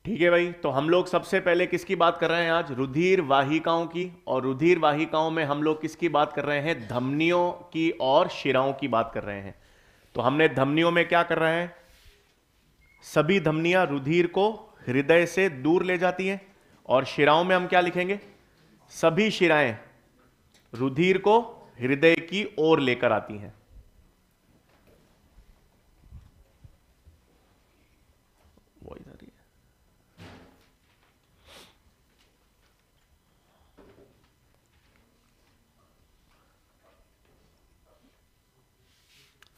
ठीक है भाई, तो हम लोग सबसे पहले किसकी बात कर रहे हैं आज? रुधिर वाहिकाओं की। और रुधिर वाहिकाओं में हम लोग किसकी बात कर रहे हैं? धमनियों की और शिराओं की बात कर रहे हैं। तो हमने धमनियों में क्या कर रहे हैं? सभी धमनियां रुधिर को हृदय से दूर ले जाती हैं। और शिराओं में हम क्या लिखेंगे? सभी शिराएं रुधिर को हृदय की ओर लेकर आती हैं। वो इधर ही है।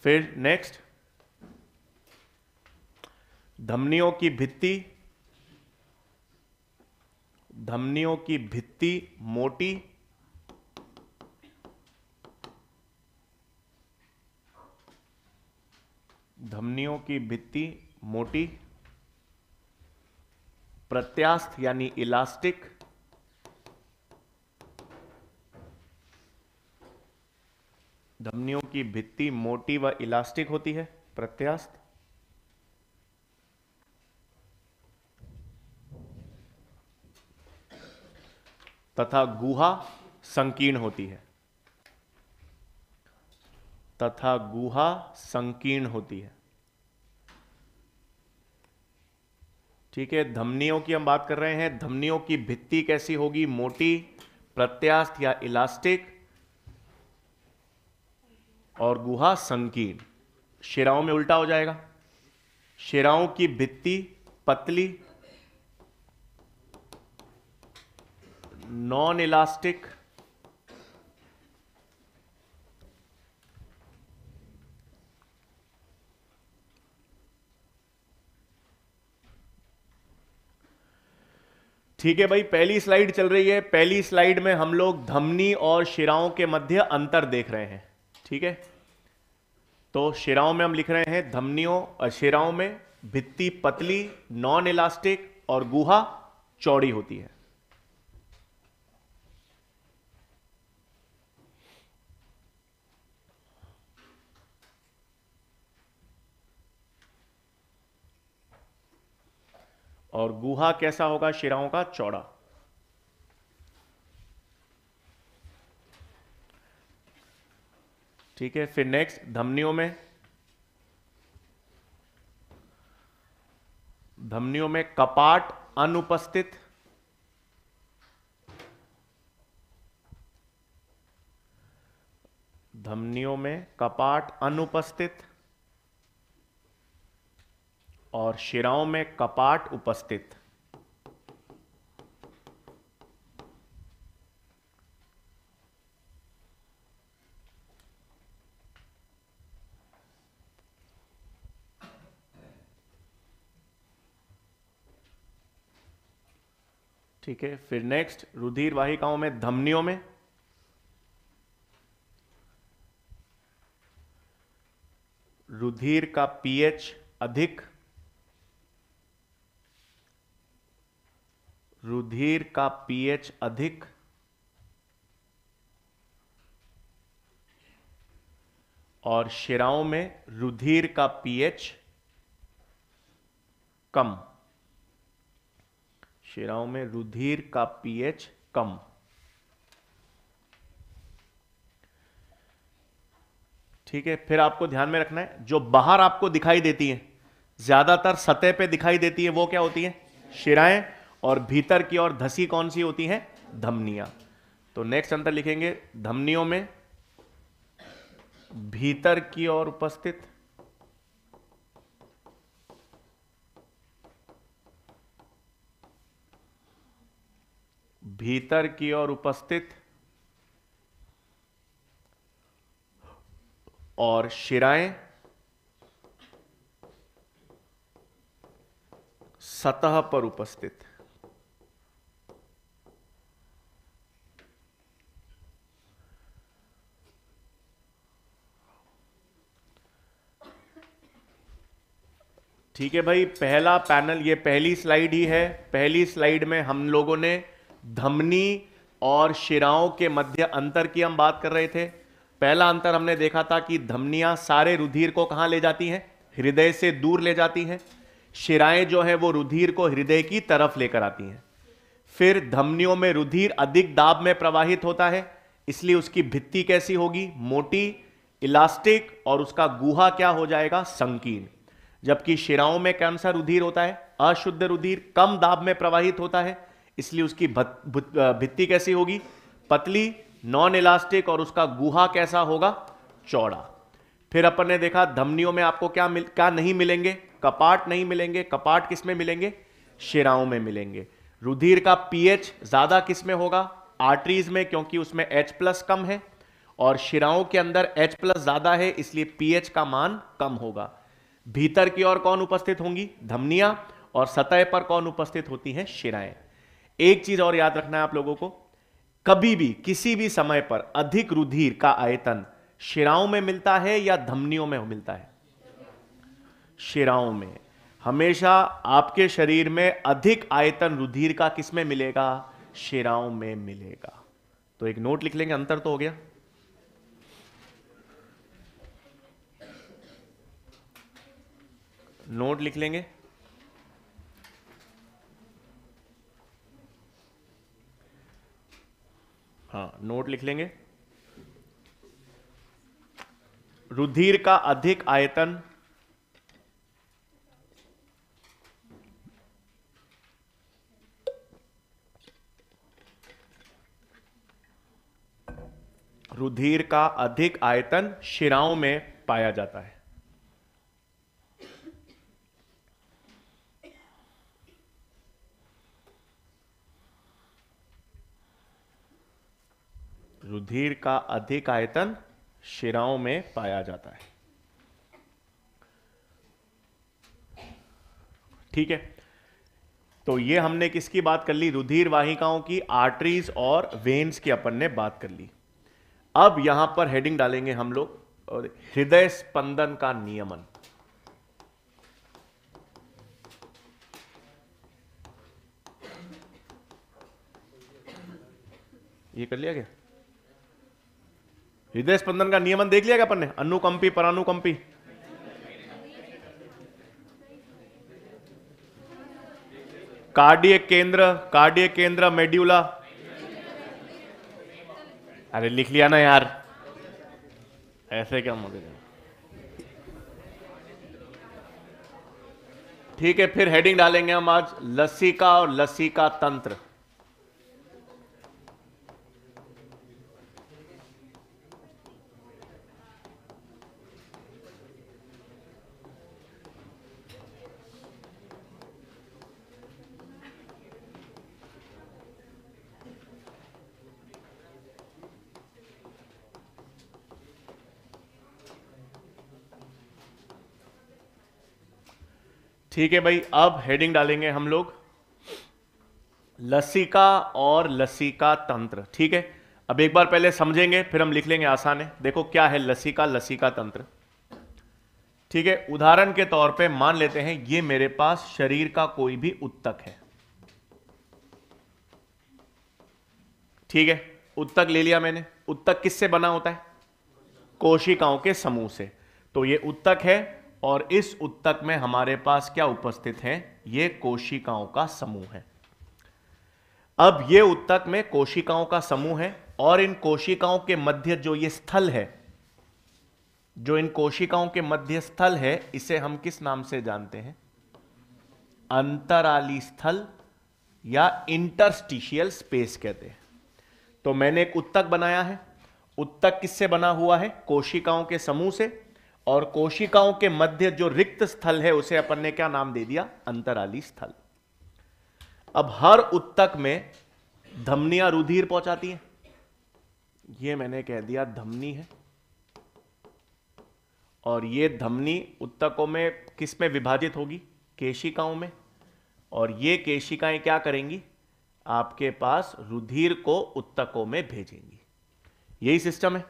फिर नेक्स्ट, धमनियों की भित्ति, धमनियों की भित्ति मोटी, धमनियों की भित्ति मोटी, प्रत्यास्थ यानी इलास्टिक, धमनियों की भित्ति मोटी व इलास्टिक होती है, प्रत्यास्थ। तथा गुहा संकीर्ण होती है, तथा गुहा संकीर्ण होती है। ठीक है, धमनियों की हम बात कर रहे हैं। धमनियों की भित्ति कैसी होगी? मोटी, प्रत्यास्थ या इलास्टिक, और गुहा संकीर्ण। शिराओं में उल्टा हो जाएगा। शिराओं की भित्ति पतली, नॉन इलास्टिक, ठीक है भाई, पहली स्लाइड चल रही है। पहली स्लाइड में हम लोग धमनी और शिराओं के मध्य अंतर देख रहे हैं। ठीक है, तो शिराओं में हम लिख रहे हैं धमनियों शिराओं में भित्ति पतली, नॉन इलास्टिक और गुहा चौड़ी होती है। और गुहा कैसा होगा? शिराओं का चौड़ा। ठीक है, फिर नेक्स्ट, धमनियों में, धमनियों में कपाट अनुपस्थित, धमनियों में कपाट अनुपस्थित और शिराओं में कपाट उपस्थित। ठीक है, फिर नेक्स्ट, रुधिर वाहिकाओं में, धमनियों में रुधिर का पीएच अधिक, रुधिर का पीएच अधिक और शिराओं में रुधिर का पीएच कम, शिराओं में रुधिर का पीएच कम। ठीक है, फिर आपको ध्यान में रखना है, जो बाहर आपको दिखाई देती है, ज्यादातर सतह पे दिखाई देती है, वो क्या होती है? शिराएं। और भीतर की ओर धसी कौन सी होती है? धमनियां। तो नेक्स्ट अंतर लिखेंगे, धमनियों में भीतर की ओर उपस्थित, भीतर की ओर उपस्थित और शिराएं सतह पर उपस्थित। ठीक है भाई, पहला पैनल, ये पहली स्लाइड ही है। पहली स्लाइड में हम लोगों ने धमनी और शिराओं के मध्य अंतर की हम बात कर रहे थे। पहला अंतर हमने देखा था कि धमनियां सारे रुधिर को कहां ले जाती हैं? हृदय से दूर ले जाती हैं। शिराएं जो है वो रुधिर को हृदय की तरफ लेकर आती हैं। फिर धमनियों में रुधिर अधिक दाब में प्रवाहित होता है, इसलिए उसकी भित्ति कैसी होगी? मोटी, इलास्टिक, और उसका गुहा क्या हो जाएगा? संकीर्ण। जबकि शिराओं में कौन सा रुधिर होता है? अशुद्ध रुधिर, कम दाब में प्रवाहित होता है, इसलिए उसकी भित्ति कैसी होगी? पतली, नॉन इलास्टिक, और उसका गुहा कैसा होगा? चौड़ा। फिर अपन ने देखा धमनियों में आपको क्या नहीं मिलेंगे? कपाट नहीं मिलेंगे। कपाट किस में मिलेंगे? शिराओं में मिलेंगे। रुधिर का पीएच ज्यादा किस में होगा? आर्टरीज में, क्योंकि उसमें H+ कम है, और शिराओं के अंदर H+ ज्यादा है, इसलिए पीएच का मान कम होगा। भीतर की ओर कौन उपस्थित होंगी? धमनियां, और सतह पर कौन उपस्थित होती हैं? शिराएं। एक चीज और याद रखना है आप लोगों को, कभी भी किसी भी समय पर अधिक रुधिर का आयतन शिराओं में मिलता है या धमनियों में मिलता है? शिराओं में। हमेशा आपके शरीर में अधिक आयतन रुधिर का किस में मिलेगा? शिराओं में मिलेगा। तो एक नोट लिख लेंगे, अंतर तो हो गया। नोट लिख लेंगे। हाँ, नोट लिख लेंगे। रुधिर का अधिक आयतन शिराओं में पाया जाता है। रुधिर का अधिक आयतन शिराओं में पाया जाता है। ठीक है, तो ये हमने किसकी बात कर ली? रुधिर वाहिकाओं की, आर्टरीज और वेन्स की अपन ने बात कर ली। अब यहां पर हेडिंग डालेंगे हम लोग, और हृदय स्पंदन का नियमन। ये कर लिया क्या? हृदय स्पंदन का नियमन देख लिया क्या अपन ने? अनुकंपी, परानुकंपी। कार्डियक केंद्र, मेड्यूला। अरे लिख लिया ना यार, ऐसे क्या मुझे। ठीक है, फिर हेडिंग डालेंगे हम आज लसिका और लसिका तंत्र। ठीक है भाई, अब हेडिंग डालेंगे हम लोग लसिका और लसिका तंत्र। ठीक है, अब एक बार पहले समझेंगे, फिर हम लिख लेंगे, आसान है। देखो क्या है लसिका, लसिका तंत्र। ठीक है, उदाहरण के तौर पे मान लेते हैं ये मेरे पास शरीर का कोई भी उत्तक है। ठीक है, उत्तक ले लिया मैंने। उत्तक किससे बना होता है? कोशिकाओं के समूह से। तो ये उत्तक है, और इस उत्तक में हमारे पास क्या उपस्थित है? ये कोशिकाओं का समूह है। अब ये उत्तक में कोशिकाओं का समूह है, और इन कोशिकाओं के मध्य जो ये स्थल है, जो इन कोशिकाओं के मध्य स्थल है, इसे हम किस नाम से जानते हैं? अंतराली स्थल या इंटरस्टिशियल स्पेस कहते हैं। तो मैंने एक उत्तक बनाया है। उत्तक किससे बना हुआ है? कोशिकाओं के समूह से, और कोशिकाओं के मध्य जो रिक्त स्थल है उसे अपन ने क्या नाम दे दिया? अंतराली स्थल। अब हर उत्तक में धमनियां रुधिर पहुंचाती हैं। ये मैंने कह दिया धमनी है, और ये धमनी उत्तकों में किस में विभाजित होगी? केशिकाओं में। और ये केशिकाएं क्या करेंगी? आपके पास रुधिर को उत्तकों में भेजेंगी। यही सिस्टम है।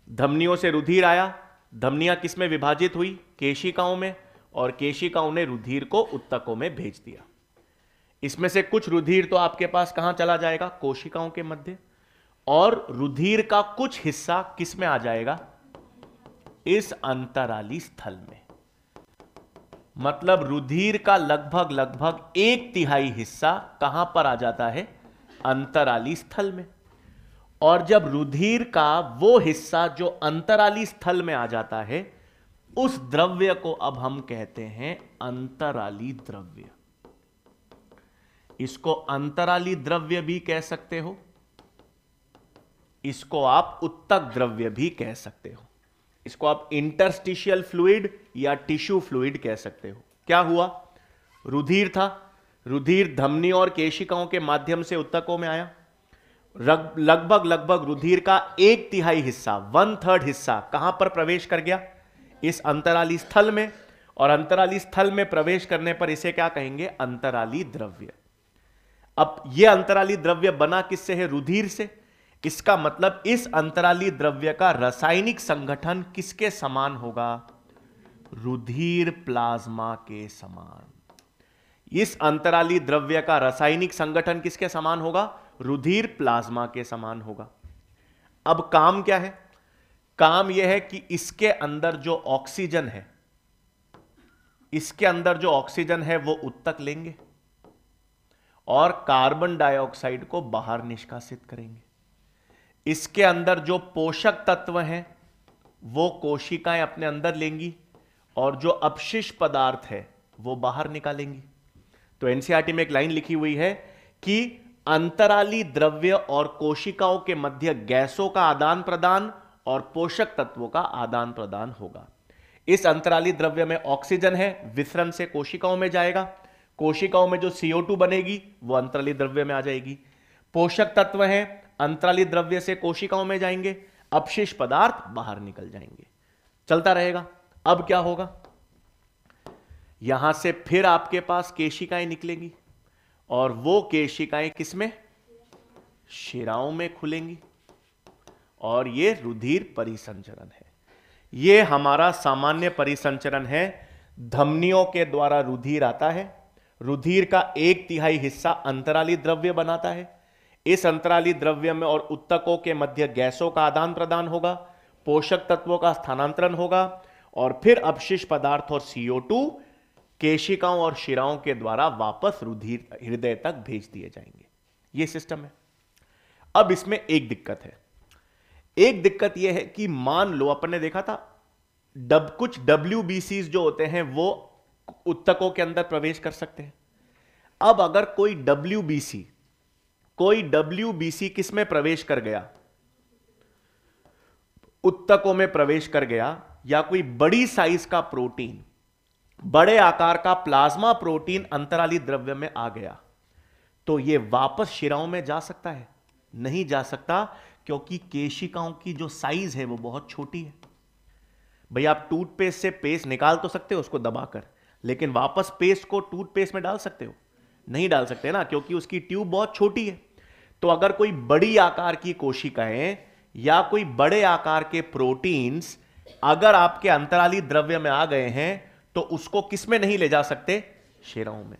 धमनियों से रुधिर आया, धमनियां किस में विभाजित हुई? केशिकाओं में, और केशिकाओं ने रुधिर को उत्तकों में भेज दिया। इसमें से कुछ रुधिर तो आपके पास कहां चला जाएगा? कोशिकाओं के मध्य। और रुधिर का कुछ हिस्सा किस में आ जाएगा? इस अंतराली स्थल में। मतलब रुधिर का लगभग लगभग 1/3 हिस्सा कहां पर आ जाता है? अंतराली स्थल में। और जब रुधिर का वो हिस्सा जो अंतराली स्थल में आ जाता है, उस द्रव्य को अब हम कहते हैं अंतराली द्रव्य। इसको अंतराली द्रव्य भी कह सकते हो, इसको आप उत्तक द्रव्य भी कह सकते हो, इसको आप इंटरस्टिशियल फ्लूइड या टिश्यू फ्लूइड कह सकते हो। क्या हुआ? रुधिर था, रुधिर धमनी और केशिकाओं के माध्यम से उत्तकों में आया। लगभग लगभग रुधिर का 1/3 हिस्सा, 1/3 हिस्सा कहां पर प्रवेश कर गया? इस अंतराली स्थल में। और अंतराली स्थल में प्रवेश करने पर इसे क्या कहेंगे? अंतराली द्रव्य। अब यह अंतराली द्रव्य बना किससे है? रुधिर से। इसका मतलब इस अंतराली द्रव्य का रासायनिक संगठन किसके समान होगा? रुधिर प्लाज्मा के समान। इस अंतराली द्रव्य का रासायनिक संगठन किसके समान होगा? रुधिर प्लाज्मा के समान होगा। अब काम क्या है? काम यह है कि इसके अंदर जो ऑक्सीजन है, इसके अंदर जो ऑक्सीजन है वो उत्तक लेंगे और कार्बन डाइऑक्साइड को बाहर निष्कासित करेंगे। इसके अंदर जो पोषक तत्व हैं वो कोशिकाएं अपने अंदर लेंगी और जो अपशिष्ट पदार्थ है वो बाहर निकालेंगी। तो एनसीईआरटी में एक लाइन लिखी हुई है कि अंतराली द्रव्य और कोशिकाओं के मध्य गैसों का आदान प्रदान और पोषक तत्वों का आदान प्रदान होगा। इस अंतराली द्रव्य में ऑक्सीजन है, विसरण से कोशिकाओं में जाएगा, कोशिकाओं में जो CO2 बनेगी वो अंतराली द्रव्य में आ जाएगी। पोषक तत्व हैं, अंतराली द्रव्य से कोशिकाओं में जाएंगे, अपशिष्ट पदार्थ बाहर निकल जाएंगे, चलता रहेगा। अब क्या होगा? यहां से फिर आपके पास केशिकाएं निकलेंगी और वो केशिकाएं किसमें? शिराओं में खुलेंगी और ये रुधिर परिसंचरण है। ये हमारा सामान्य परिसंचरण है। धमनियों के द्वारा रुधिर आता है, रुधिर का 1/3 हिस्सा अंतराली द्रव्य बनाता है। इस अंतराली द्रव्य में और उत्तकों के मध्य गैसों का आदान प्रदान होगा, पोषक तत्वों का स्थानांतरण होगा और फिर अपशिष्ट पदार्थ और CO2 केशिकाओं और शिराओं के द्वारा वापस रुधिर हृदय तक भेज दिए जाएंगे। यह सिस्टम है। अब इसमें एक दिक्कत है। एक दिक्कत यह है कि मान लो अपन ने देखा था कुछ WBCs जो होते हैं वो उत्तकों के अंदर प्रवेश कर सकते हैं। अब अगर कोई WBC किस में प्रवेश कर गया? उत्तकों में प्रवेश कर गया, या कोई बड़ी साइज का प्रोटीन, बड़े आकार का प्लाज्मा प्रोटीन अंतराली द्रव्य में आ गया, तो यह वापस शिराओं में जा सकता है? नहीं जा सकता, क्योंकि केशिकाओं की जो साइज है वो बहुत छोटी है। भाई आप टूथपेस्ट से पेस्ट निकाल तो सकते हो उसको दबाकर, लेकिन वापस पेस्ट को टूथपेस्ट में डाल सकते हो? नहीं डाल सकते ना, क्योंकि उसकी ट्यूब बहुत छोटी है। तो अगर कोई बड़ी आकार की कोशिकाएं या कोई बड़े आकार के प्रोटीन्स अगर आपके अंतराली द्रव्य में आ गए हैं तो उसको किस में नहीं ले जा सकते? शिराओं में।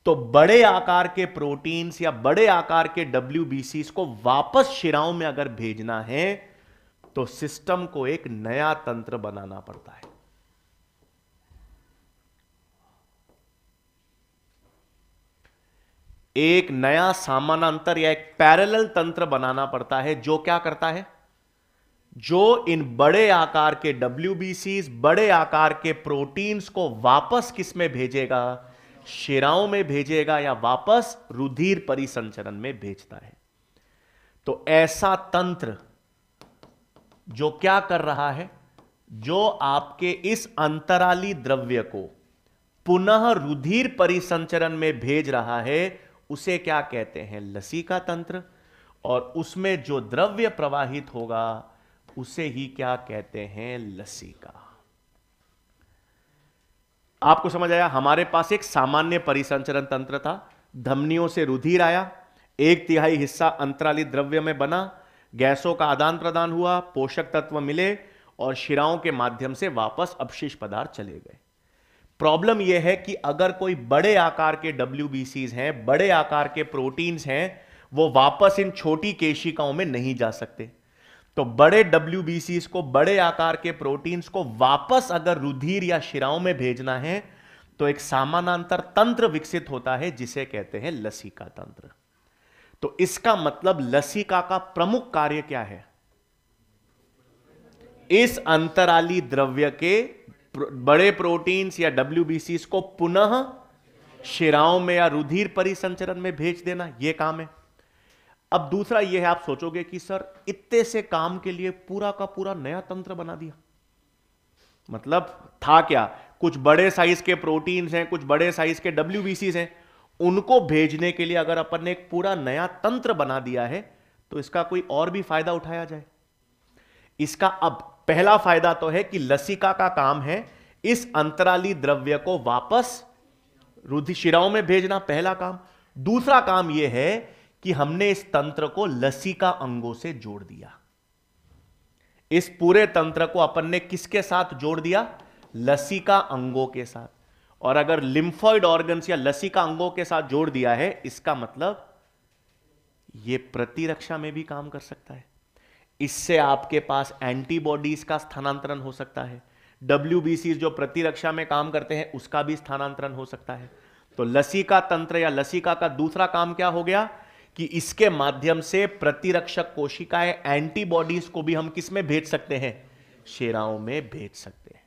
तो बड़े आकार के प्रोटीन्स या बड़े आकार के WBCs को वापस शिराओं में अगर भेजना है तो सिस्टम को एक नया तंत्र बनाना पड़ता है। एक नया समानांतर या एक पैरेलल तंत्र बनाना पड़ता है, जो क्या करता है? जो इन बड़े आकार के WBCs, बड़े आकार के प्रोटीन्स को वापस किस में भेजेगा? शिराओं में भेजेगा या वापस रुधिर परिसंचरण में भेजता है। तो ऐसा तंत्र जो क्या कर रहा है? जो आपके इस अंतराली द्रव्य को पुनः रुधिर परिसंचरण में भेज रहा है, उसे क्या कहते हैं? लसीका तंत्र। और उसमें जो द्रव्य प्रवाहित होगा उसे ही क्या कहते हैं? लसीका। आपको समझ आया? हमारे पास एक सामान्य परिसंचरण तंत्र था, धमनियों से रुधिर आया, 1/3 हिस्सा अंतराली द्रव्य में बना, गैसों का आदान प्रदान हुआ, पोषक तत्व मिले और शिराओं के माध्यम से वापस अपशिष्ट पदार्थ चले गए। प्रॉब्लम यह है कि अगर कोई बड़े आकार के WBCs हैं, बड़े आकार के प्रोटीन्स हैं, वो वापस इन छोटी केशिकाओं में नहीं जा सकते। तो बड़े WBCs को, बड़े आकार के प्रोटीन्स को वापस अगर रुधिर या शिराओं में भेजना है तो एक समानांतर तंत्र विकसित होता है जिसे कहते हैं लसिका तंत्र। तो इसका मतलब लसिका का प्रमुख कार्य क्या है? इस अंतराली द्रव्य के बड़े प्रोटीन्स या डब्ल्यूबीसीस को पुनः शिराओं में या रुधिर परिसंचरण में भेज देना, यह काम है। अब दूसरा यह है, आप सोचोगे कि सर इतने से काम के लिए पूरा का पूरा नया तंत्र बना दिया, मतलब था क्या? कुछ बड़े साइज के प्रोटीन्स हैं, कुछ बड़े साइज के डब्ल्यूबीसीस हैं, उनको भेजने के लिए अगर अपन ने एक पूरा नया तंत्र बना दिया है तो इसका कोई और भी फायदा उठाया जाए। इसका अब पहला फायदा तो है कि लसिका का काम है इस अंतराली द्रव्य को वापस रुधिर शिराओं में भेजना, पहला काम। दूसरा काम यह है कि हमने इस तंत्र को लसिका अंगों से जोड़ दिया। इस पूरे तंत्र को अपन ने किसके साथ जोड़ दिया? लसिका अंगों के साथ। और अगर लिम्फॉइड ऑर्गन्स या लसिका अंगों के साथ जोड़ दिया है, इसका मतलब यह प्रतिरक्षा में भी काम कर सकता है। इससे आपके पास एंटीबॉडीज का स्थानांतरण हो सकता है, डब्ल्यूबीसी जो प्रतिरक्षा में काम करते हैं उसका भी स्थानांतरण हो सकता है। तो लसिका तंत्र या लसिका का दूसरा काम क्या हो गया कि इसके माध्यम से प्रतिरक्षक कोशिकाएं, एंटीबॉडीज को भी हम किस में भेज सकते हैं? शिराओं में भेज सकते हैं।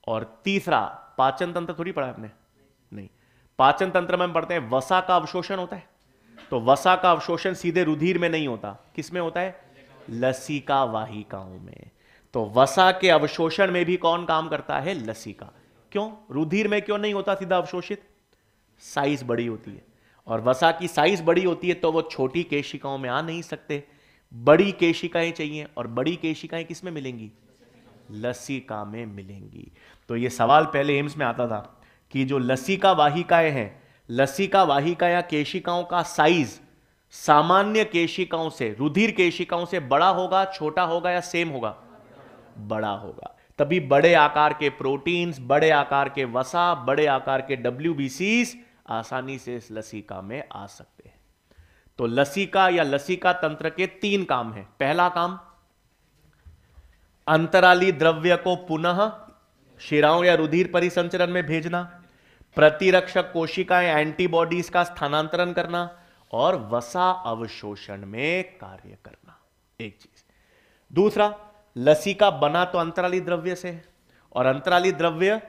और तीसरा, पाचन तंत्र थोड़ी पढ़ा आपने? नहीं, पाचन तंत्र में हम पढ़ते हैं वसा का अवशोषण होता है। तो वसा का अवशोषण सीधे रुधिर में नहीं होता, किस में होता है? लसिका वाहिकाओं में। तो वसा के अवशोषण में भी कौन काम करता है? लसिका। क्यों? रुधिर में क्यों नहीं होता सीधा अवशोषित? साइज बड़ी होती है, और वसा की साइज बड़ी होती है तो वो छोटी केशिकाओं में आ नहीं सकते, बड़ी केशिकाएं चाहिए, और बड़ी केशिकाएं किस में मिलेंगी? लसिका में मिलेंगी। तो ये सवाल पहले एम्स में आता था कि जो लसिका वाहिकाएं हैं, लसिका वाहिका या केशिकाओं का साइज सामान्य केशिकाओं से, रुधिर केशिकाओं से बड़ा होगा, छोटा होगा या सेम होगा? बड़ा होगा। तभी बड़े आकार के प्रोटीन्स, बड़े आकार के वसा, बड़े आकार के डब्ल्यूबीसीस आसानी से इस लसिका में आ सकते हैं। तो लसिका या लसिका तंत्र के तीन काम हैं। पहला काम, अंतराली द्रव्य को पुनः शिराओं या रुधिर परिसंचरण में भेजना, प्रतिरक्षक कोशिकाएं, एंटीबॉडीज का स्थानांतरण करना, और वसा अवशोषण में कार्य करना, एक चीज। दूसरा, लसिका बना तो अंतराली द्रव्य से है, और अंतराली द्रव्य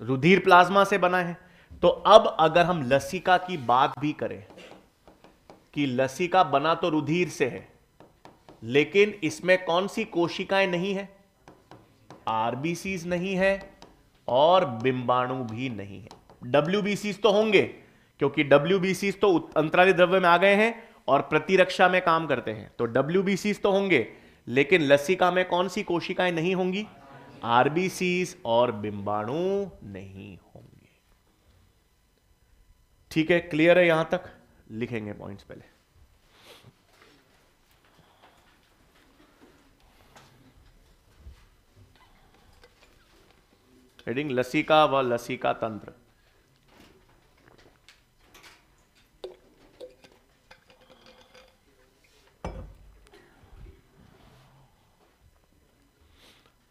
रुधिर प्लाज्मा से बना है। तो अब अगर हम लसिका की बात भी करें कि लसिका बना तो रुधिर से है, लेकिन इसमें कौन सी कोशिकाएं नहीं है? आरबीसीज नहीं है और बिंबाणु भी नहीं है। डब्ल्यूबीसीज तो होंगे, क्योंकि डब्ल्यूबीसीज तो अंतराली द्रव्य में आ गए हैं और प्रतिरक्षा में काम करते हैं, तो डब्ल्यूबीसीज तो होंगे, लेकिन लसिका में कौन सी कोशिकाएं नहीं होंगी? आरबीसीज और बिंबाणु नहीं होंगे। ठीक है, क्लियर है यहां तक? लिखेंगे पॉइंट्स पहले। हेडिंग लसिका व लसिका तंत्र।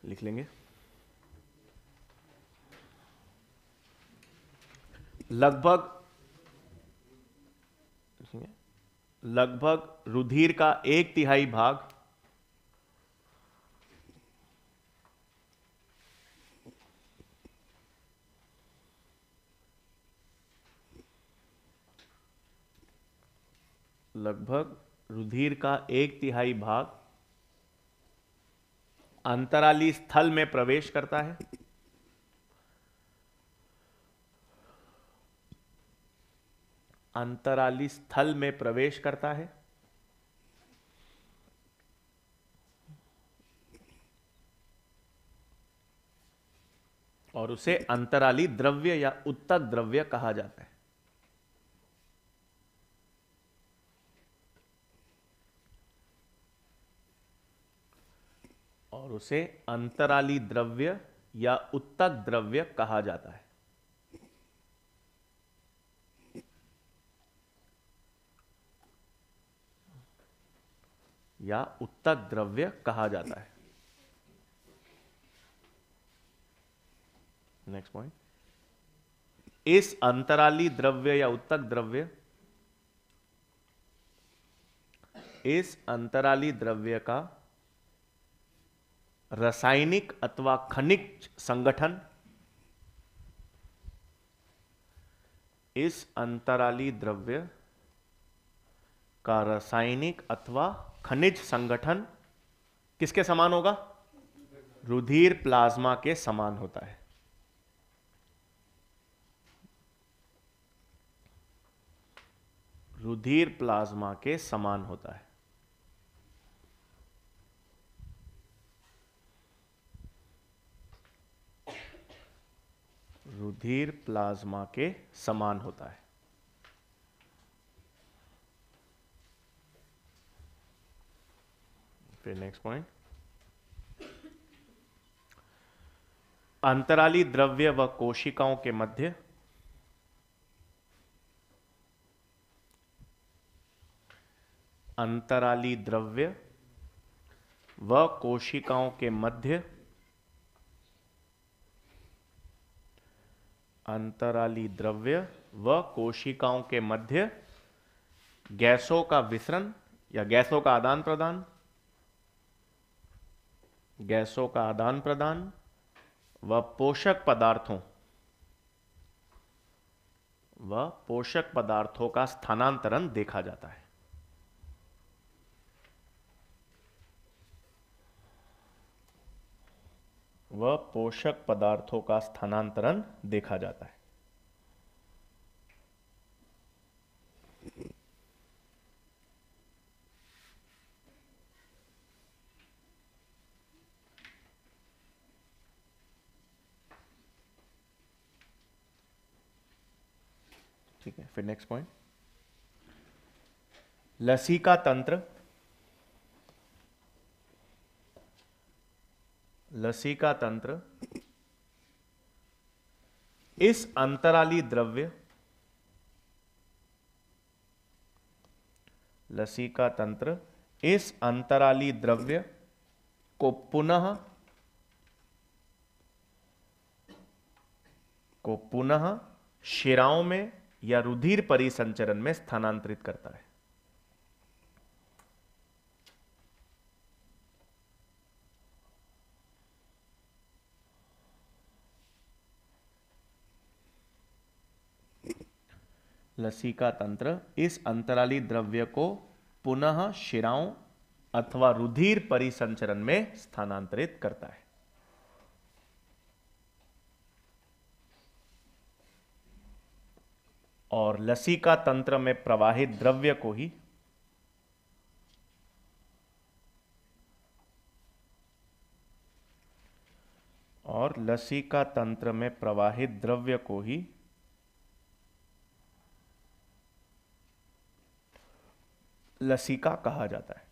लिख लेंगे। लगभग रुधिर का 1/3 भाग अंतराली स्थल में प्रवेश करता है, अंतराली स्थल में प्रवेश करता है, और उसे अंतराली द्रव्य या उत्तक द्रव्य कहा जाता है। और उसे अंतराली द्रव्य या उत्तक द्रव्य कहा जाता है। या उत्तक द्रव्य कहा जाता है। नेक्स्ट पॉइंट, इस अंतराली द्रव्य या उत्तक द्रव्य, इस अंतराली द्रव्य का रासायनिक अथवा खनिज संगठन, इस अंतराली द्रव्य का रासायनिक अथवा खनिज संगठन किसके समान होगा? रुधिर प्लाज्मा के समान होता है। रुधिर प्लाज्मा के समान होता है। रुधिर प्लाज्मा के समान होता है। फिर नेक्स्ट पॉइंट, अंतराली द्रव्य व कोशिकाओं के मध्य, अंतराली द्रव्य व कोशिकाओं के मध्य, अंतराली द्रव्य व कोशिकाओं के मध्य गैसों का विसरण या गैसों का आदान प्रदान, गैसों का आदान प्रदान व पोषक पदार्थों का स्थानांतरण देखा जाता है। वह पोषक पदार्थों का स्थानांतरण देखा जाता है। ठीक है, फिर नेक्स्ट पॉइंट, लसीका तंत्र, लसीका तंत्र इस अंतराली द्रव्य, लसीका तंत्र इस अंतराली द्रव्य को पुनः शिराओं में या रुधिर परिसंचरण में स्थानांतरित करता है। लसीका तंत्र इस अंतराली द्रव्य को पुनः शिराओं अथवा रुधिर परिसंचरण में स्थानांतरित करता है। और लसीका तंत्र में प्रवाहित द्रव्य को ही लसीका तंत्र में प्रवाहित द्रव्य को ही लसीका कहा जाता है।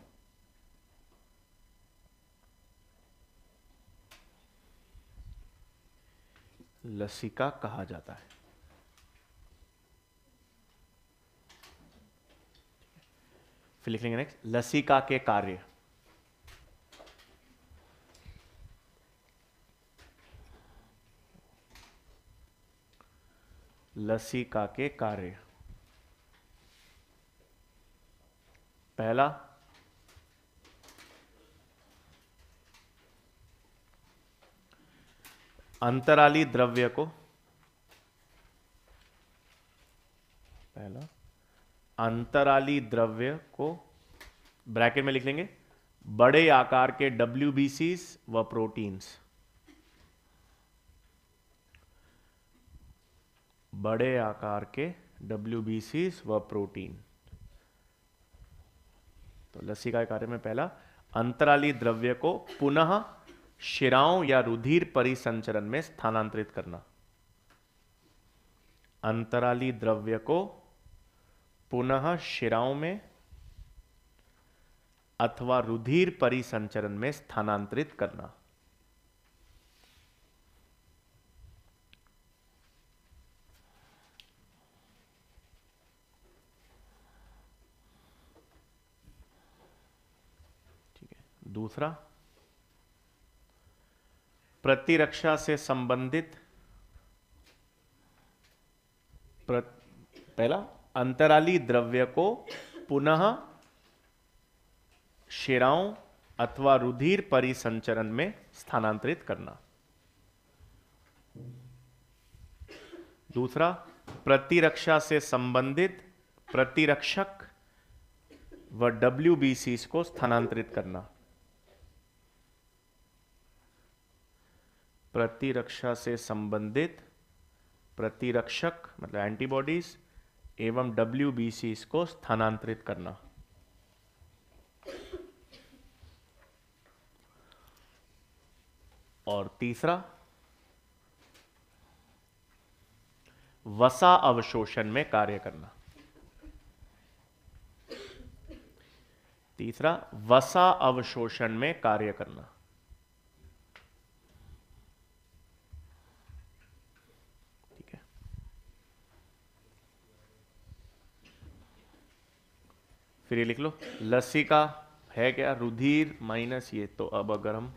लसीका कहा जाता है। फिर लिख लेंगे नेक्स्ट, लसीका के कार्य। लसीका के कार्य, पहला अंतराली द्रव्य को, अंतराली द्रव्य को ब्रैकेट में लिख लेंगे बड़े आकार के WBCs व प्रोटीन्स, बड़े आकार के WBCs व प्रोटीन। तो लसीका के कार्य में पहला अंतराली द्रव्य को पुनः शिराओं या रुधिर परिसंचरण में स्थानांतरित करना। अंतराली द्रव्य को पुनः शिराओं में अथवा रुधिर परिसंचरण में स्थानांतरित करना। ठीक है, दूसरा प्रतिरक्षा से संबंधित पहला, अंतराली द्रव्य को पुनः शिराओं अथवा रुधिर परिसंचरण में स्थानांतरित करना। दूसरा, प्रतिरक्षा से संबंधित प्रतिरक्षक व WBCs को स्थानांतरित करना। प्रतिरक्षा से संबंधित प्रतिरक्षक मतलब एंटीबॉडीज एवं WBCs को स्थानांतरित करना। और तीसरा, वसा अवशोषण में कार्य करना। तीसरा, वसा अवशोषण में कार्य करना। ठीक है, फिर ये लिख लो, लसिका है क्या, रुधिर माइनस ये, तो अब अगर हम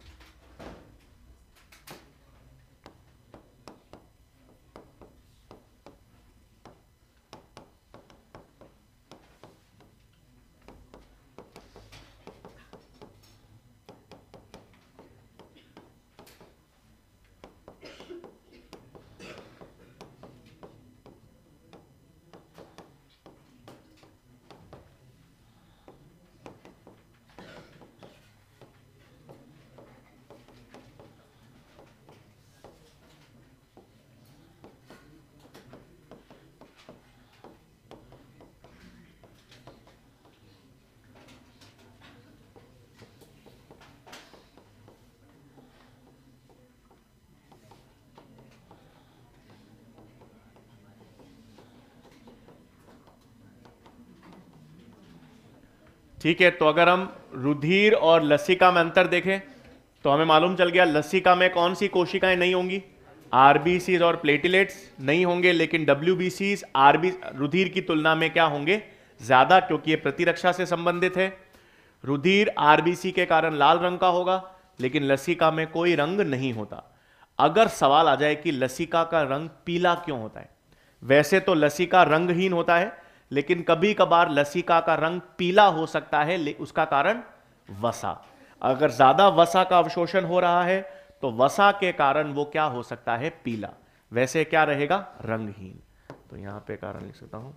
ठीक है, तो अगर हम रुधिर और लसिका में अंतर देखें तो हमें मालूम चल गया, लसिका में कौन सी कोशिकाएं नहीं होंगी, आरबीसीज और प्लेटलेट्स नहीं होंगे, लेकिन डब्ल्यूबीसीज रुधिर की तुलना में क्या होंगे, ज्यादा, क्योंकि ये प्रतिरक्षा से संबंधित है। रुधिर आरबीसी के कारण लाल रंग का होगा, लेकिन लसिका में कोई रंग नहीं होता। अगर सवाल आ जाए कि लसिका का रंग पीला क्यों होता है, वैसे तो लसिका रंगहीन होता है, लेकिन कभी कभार लसिका का रंग पीला हो सकता है, उसका कारण वसा। अगर ज्यादा वसा का अवशोषण हो रहा है तो वसा के कारण वो क्या हो सकता है, पीला। वैसे क्या रहेगा, रंगहीन। तो यहां पे कारण लिख सकता हूं,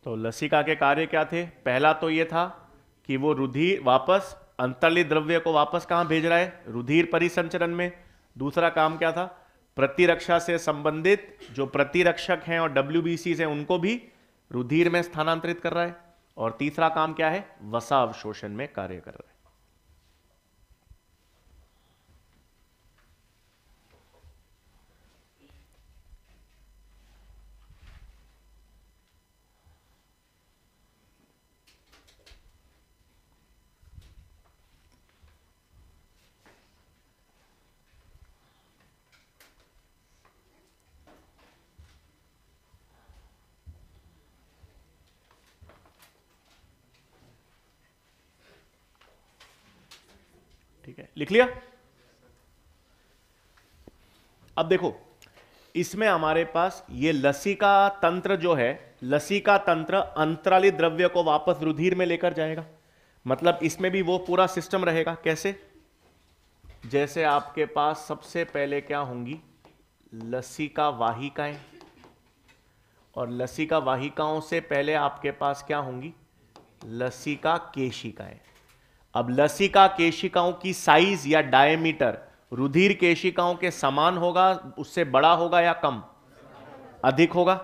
तो लसिका के कार्य क्या थे, पहला तो ये था कि वो रुधिर वापस अंतर्ली द्रव्य को वापस कहां भेज रहा है, रुधिर परिसंचरण में। दूसरा काम क्या था, प्रतिरक्षा से संबंधित जो प्रतिरक्षक हैं और WBCs हैं उनको भी रुधिर में स्थानांतरित कर रहा है। और तीसरा काम क्या है, वसा अवशोषण में कार्य कर रहा है। ठीक है, लिख लिया। अब देखो, इसमें हमारे पास ये लसिका तंत्र जो है, लसिका तंत्र अंतराली द्रव्य को वापस रुधिर में लेकर जाएगा। मतलब इसमें भी वो पूरा सिस्टम रहेगा। कैसे, जैसे आपके पास सबसे पहले क्या होंगी, लसिका वाहिकाएं, और लसिका वाहिकाओं से पहले आपके पास क्या होंगी? लसिका केशिकाएं। अब लसिका केशिकाओं की साइज या डायमीटर रुधिर केशिकाओं के समान होगा, उससे बड़ा होगा या कम? अधिक होगा।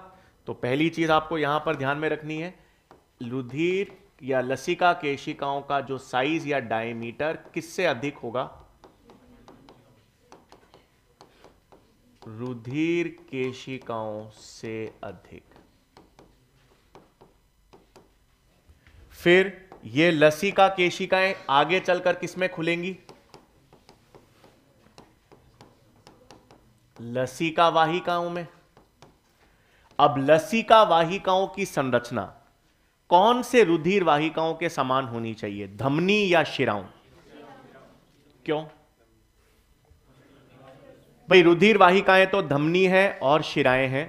तो पहली चीज आपको यहां पर ध्यान में रखनी है, रुधिर या लसिका केशिकाओं का जो साइज या डायमीटर किससे अधिक होगा? रुधिर केशिकाओं से अधिक। फिर ये लसिका केशिकाएं आगे चलकर किसमें खुलेंगी? लसिका वाहिकाओं में। अब लसिका वाहिकाओं की संरचना कौन से रुधिर वाहिकाओं के समान होनी चाहिए, धमनी या शिराओं? क्यों भाई? रुधिर वाहिकाएं तो धमनी है और शिराएं हैं।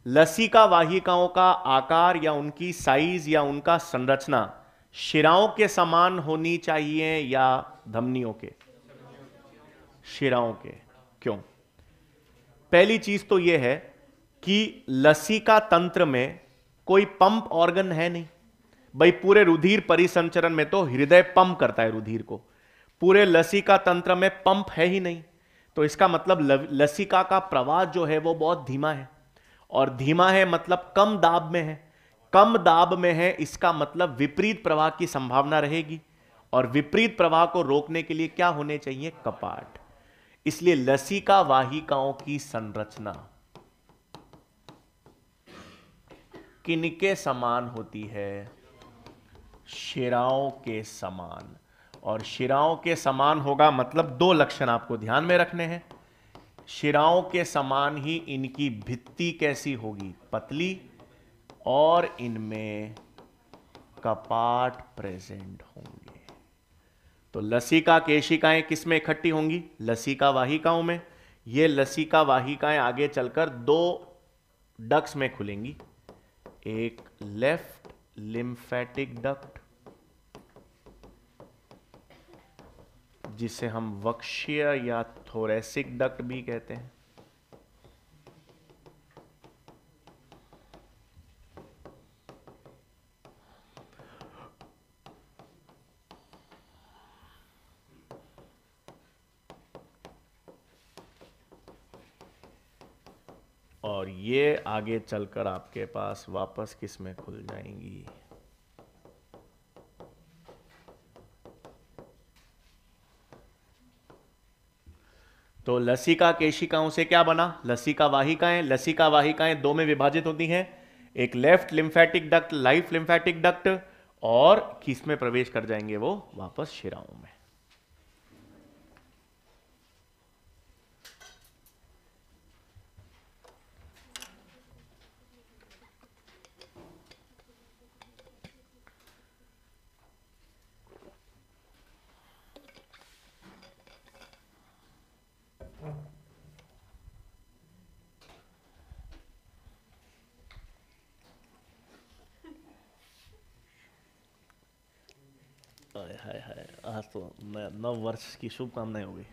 लसिका वाहिकाओं का आकार या उनकी साइज या उनका संरचना शिराओं के समान होनी चाहिए या धमनियों के? शिराओं के। क्यों? पहली चीज तो यह है कि लसिका तंत्र में कोई पंप ऑर्गन है नहीं भाई। पूरे रुधिर परिसंचरण में तो हृदय पंप करता है रुधिर को, पूरे लसिका तंत्र में पंप है ही नहीं। तो इसका मतलब लसिका का प्रवाह जो है वो बहुत धीमा है, और धीमा है मतलब कम दाब में है। कम दाब में है इसका मतलब विपरीत प्रवाह की संभावना रहेगी, और विपरीत प्रवाह को रोकने के लिए क्या होने चाहिए? कपाट। इसलिए लसिका वाहिकाओं की संरचना किनके समान होती है? शिराओं के समान। और शिराओं के समान होगा मतलब दो लक्षण आपको ध्यान में रखने हैं। शिराओं के समान ही इनकी भित्ति कैसी होगी? पतली, और इनमें कपाट प्रेजेंट होंगे। तो लसिका केशिकाएं किस में इकट्ठी होंगी? लसिका वाहिकाओं में। ये लसिका वाहिकाएं आगे चलकर दो डक्ट्स में खुलेंगी, एक लेफ्ट लिम्फेटिक डक्ट जिसे हम वक्षीय या थोरेसिक डक्ट भी कहते हैं, और ये आगे चलकर आपके पास वापस किस में खुल जाएंगी? तो लसिका केशिकाओं से क्या बना? लसिका वाहिकाएं। लसिका वाहिकाएं दो में विभाजित होती हैं, एक left lymphatic duct, right lymphatic duct, और किस में प्रवेश कर जाएंगे? वो वापस शिराओं में। हाय हाय, आज तो नव वर्ष की शुभकामनाएं हो गई।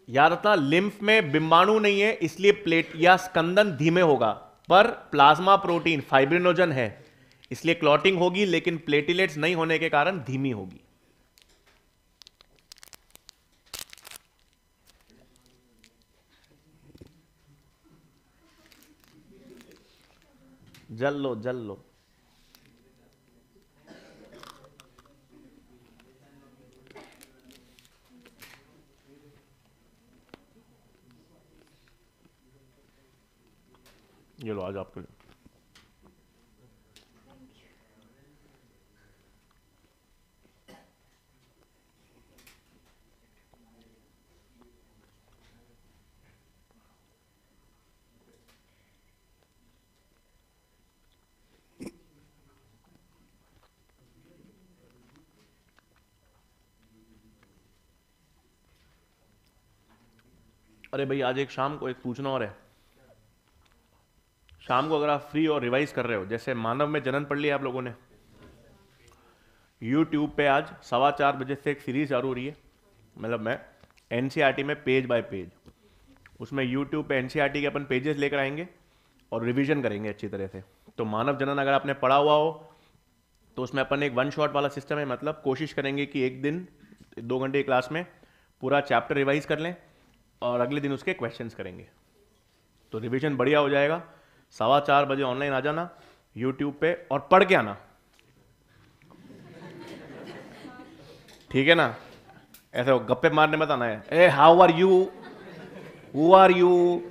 याद रखना, लिम्फ में बिंबाणु नहीं है इसलिए प्लेट या स्कंदन धीमे होगा, पर प्लाज्मा प्रोटीन फाइब्रिनोजन है इसलिए क्लॉटिंग होगी, लेकिन प्लेटिलेट्स नहीं होने के कारण धीमी होगी। जल लो जल लो। ये लो आज आपके लिए। अरे भाई आज एक शाम को एक पूछना और है। शाम को अगर आप फ्री और रिवाइज कर रहे हो, जैसे मानव में जनन पढ़ लिया आप लोगों ने, यूट्यूब पे आज 4:15 बजे से एक सीरीज चालू हो रही है, मतलब मैं एनसीईआरटी में पेज बाय पेज, उसमें यूट्यूब पे एनसीईआरटी के अपन पेजेस लेकर आएंगे और रिवीजन करेंगे अच्छी तरह से। तो मानव जनन अगर आपने पढ़ा हुआ हो तो उसमें अपन एक वन शॉट वाला सिस्टम है, मतलब कोशिश करेंगे कि एक दिन 2 घंटे की क्लास में पूरा चैप्टर रिवाइज कर लें और अगले दिन उसके क्वेश्चंस करेंगे, तो रिवीजन बढ़िया हो जाएगा। 4:15 बजे ऑनलाइन आ जाना यूट्यूब पे और पढ़ के आना, ठीक है ना? ऐसे गप्पे मारने मत आना है, hey how are you, who are you,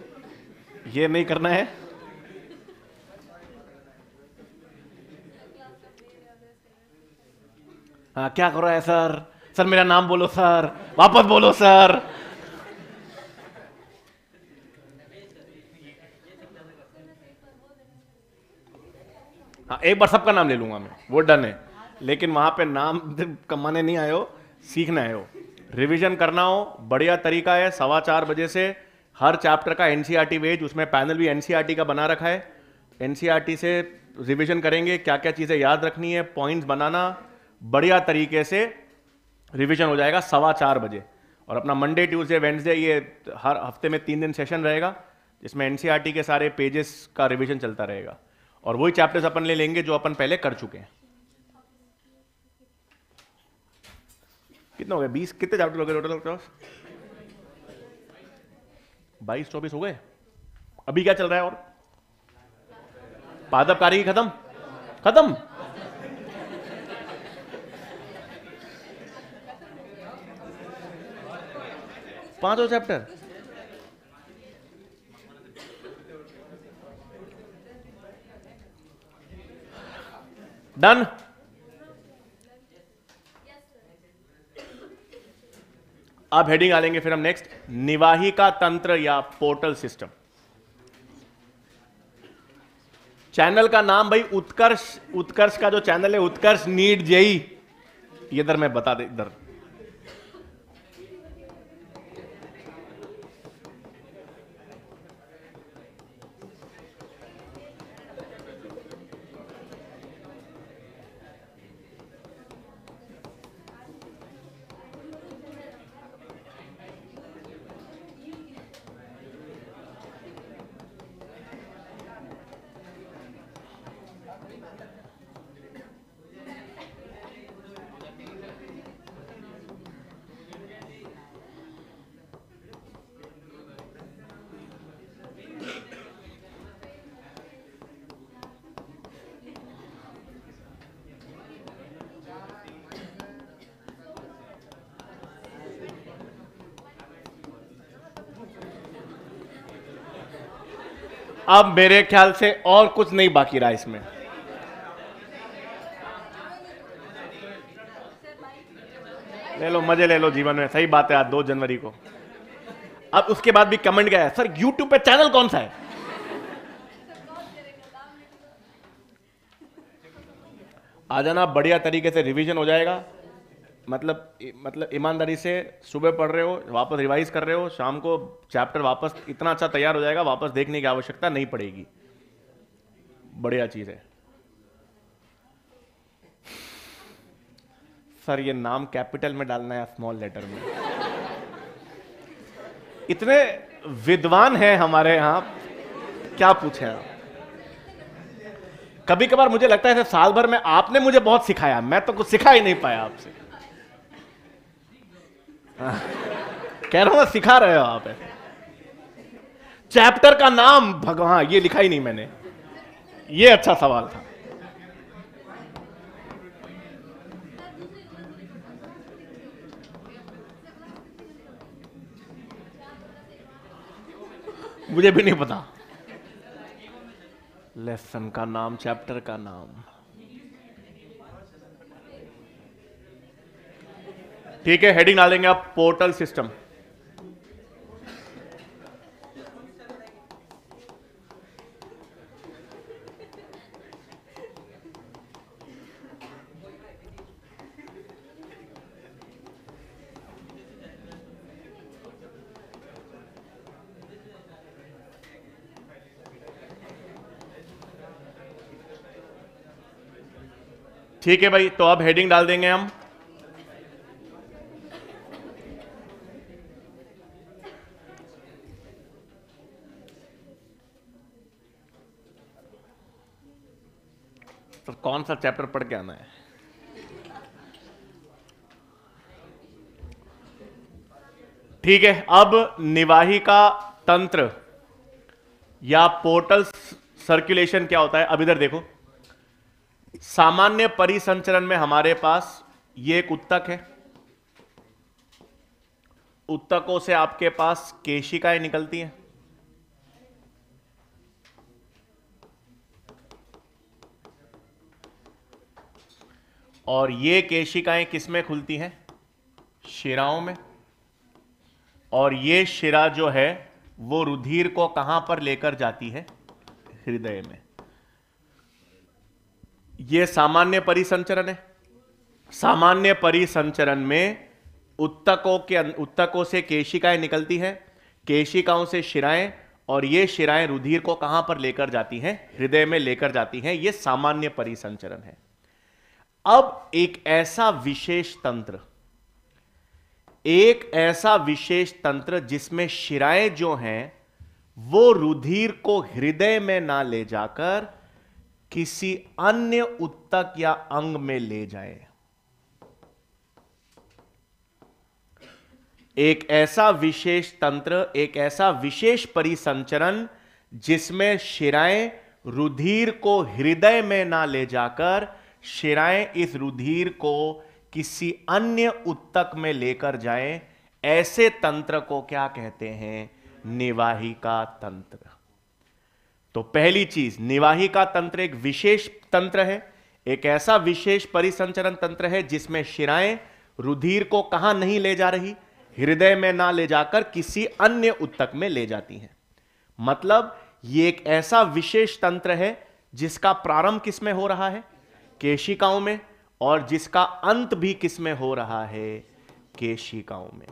ये नहीं करना है। हाँ क्या कर रहा है सर, सर मेरा नाम बोलो सर, वापस बोलो सर। हाँ एक बार सबका नाम ले लूंगा मैं, वो डन है, लेकिन वहां पे नाम कमाने नहीं आए हो, सीखना है हो, रिवीजन करना हो। बढ़िया तरीका है, 4:15 बजे से हर चैप्टर का एनसीईआरटी वेज, उसमें पैनल भी एनसीईआरटी का बना रखा है। एनसीईआरटी से रिवीजन करेंगे, क्या क्या चीजें याद रखनी है, पॉइंट्स बनाना, बढ़िया तरीके से रिवीजन हो जाएगा 4:15 बजे। और अपना मंडे ट्यूसडे वेडनेसडे ये हर हफ्ते में 3 दिन सेशन रहेगा, जिसमें एनसीईआरटी के सारे पेजेस का रिवीजन चलता रहेगा और वही चैप्टर्स अपन ले लेंगे जो अपन पहले कर चुके हैं। कितने हो गए? 20? कितने चैप्टर हो गए टोटल? 22-24 हो गए। अभी क्या चल रहा है? और पादपकारी खत्म खत्म। पांचों चैप्टर डन। अब हेडिंग आ लेंगे फिर हम नेक्स्ट, निवाहिका तंत्र या पोर्टल सिस्टम। चैनल का नाम भाई उत्कर्ष, उत्कर्ष का जो चैनल है उत्कर्ष नीट जेई, ये इधर मैं बता दे इधर। अब मेरे ख्याल से और कुछ नहीं बाकी रहा इसमें। ले लो मजे ले लो जीवन में, सही बात है। आज 2 जनवरी को, अब उसके बाद भी कमेंट गया है सर यूट्यूब पे चैनल कौन सा है? आ जाना, बढ़िया तरीके से रिवीजन हो जाएगा। मतलब ईमानदारी से सुबह पढ़ रहे हो, वापस रिवाइज कर रहे हो, शाम को चैप्टर वापस इतना अच्छा तैयार हो जाएगा, वापस देखने की आवश्यकता नहीं पड़ेगी। बढ़िया चीज है। सर ये नाम कैपिटल में डालना है स्मॉल लेटर में? इतने विद्वान हैं हमारे यहां, क्या पूछे आप। कभी कभार मुझे लगता है साल भर में आपने मुझे बहुत सिखाया, मैं तो कुछ सिखा ही नहीं पाया आपसे। कह रहा हूं सिखा रहे हो आप। चैप्टर का नाम भगवान ये लिखा ही नहीं मैंने, ये अच्छा सवाल था। मुझे भी नहीं पता लेसन का नाम, चैप्टर का नाम। ठीक है, हेडिंग डालेंगे आप पोर्टल सिस्टम। ठीक है भाई, तो अब हेडिंग डाल देंगे हम। तो कौन सा चैप्टर पढ़ के आना है? ठीक है, अब निवाही का तंत्र या पोर्टल सर्कुलेशन क्या होता है? अब इधर देखो, सामान्य परिसंचरण में हमारे पास ये एक उत्तक है, उत्तकों से आपके पास केशिकाएं निकलती हैं, और ये केशिकाएं किसमें खुलती हैं? शिराओं में। और ये शिरा जो है वो रुधिर को कहां पर लेकर जाती है? हृदय में। ये सामान्य परिसंचरण है। सामान्य परिसंचरण में उत्तकों से केशिकाएं निकलती हैं, केशिकाओं से शिराएं, और ये शिराएं रुधिर को कहां पर लेकर जाती हैं? हृदय में लेकर जाती हैं। ये सामान्य परिसंचरण है। अब एक ऐसा विशेष तंत्र जिसमें शिराएं जो हैं वो रुधिर को हृदय में ना ले जाकर किसी अन्य उत्तक या अंग में ले जाए। एक ऐसा विशेष तंत्र, एक ऐसा विशेष परिसंचरण जिसमें शिराएं रुधिर को हृदय में ना ले जाकर शिराएं इस रुधिर को किसी अन्य उत्तक में लेकर जाएं, ऐसे तंत्र को क्या कहते हैं? निवाहिका तंत्र। तो पहली चीज, निवाहिका तंत्र एक विशेष तंत्र है, एक ऐसा विशेष परिसंचरण तंत्र है जिसमें शिराएं रुधिर को कहां नहीं ले जा रही? हृदय में ना ले जाकर किसी अन्य उत्तक में ले जाती हैं। मतलब यह एक ऐसा विशेष तंत्र है जिसका प्रारंभ किसमें हो रहा है? केशिकाओं में, और जिसका अंत भी किसमें हो रहा है? केशिकाओं में।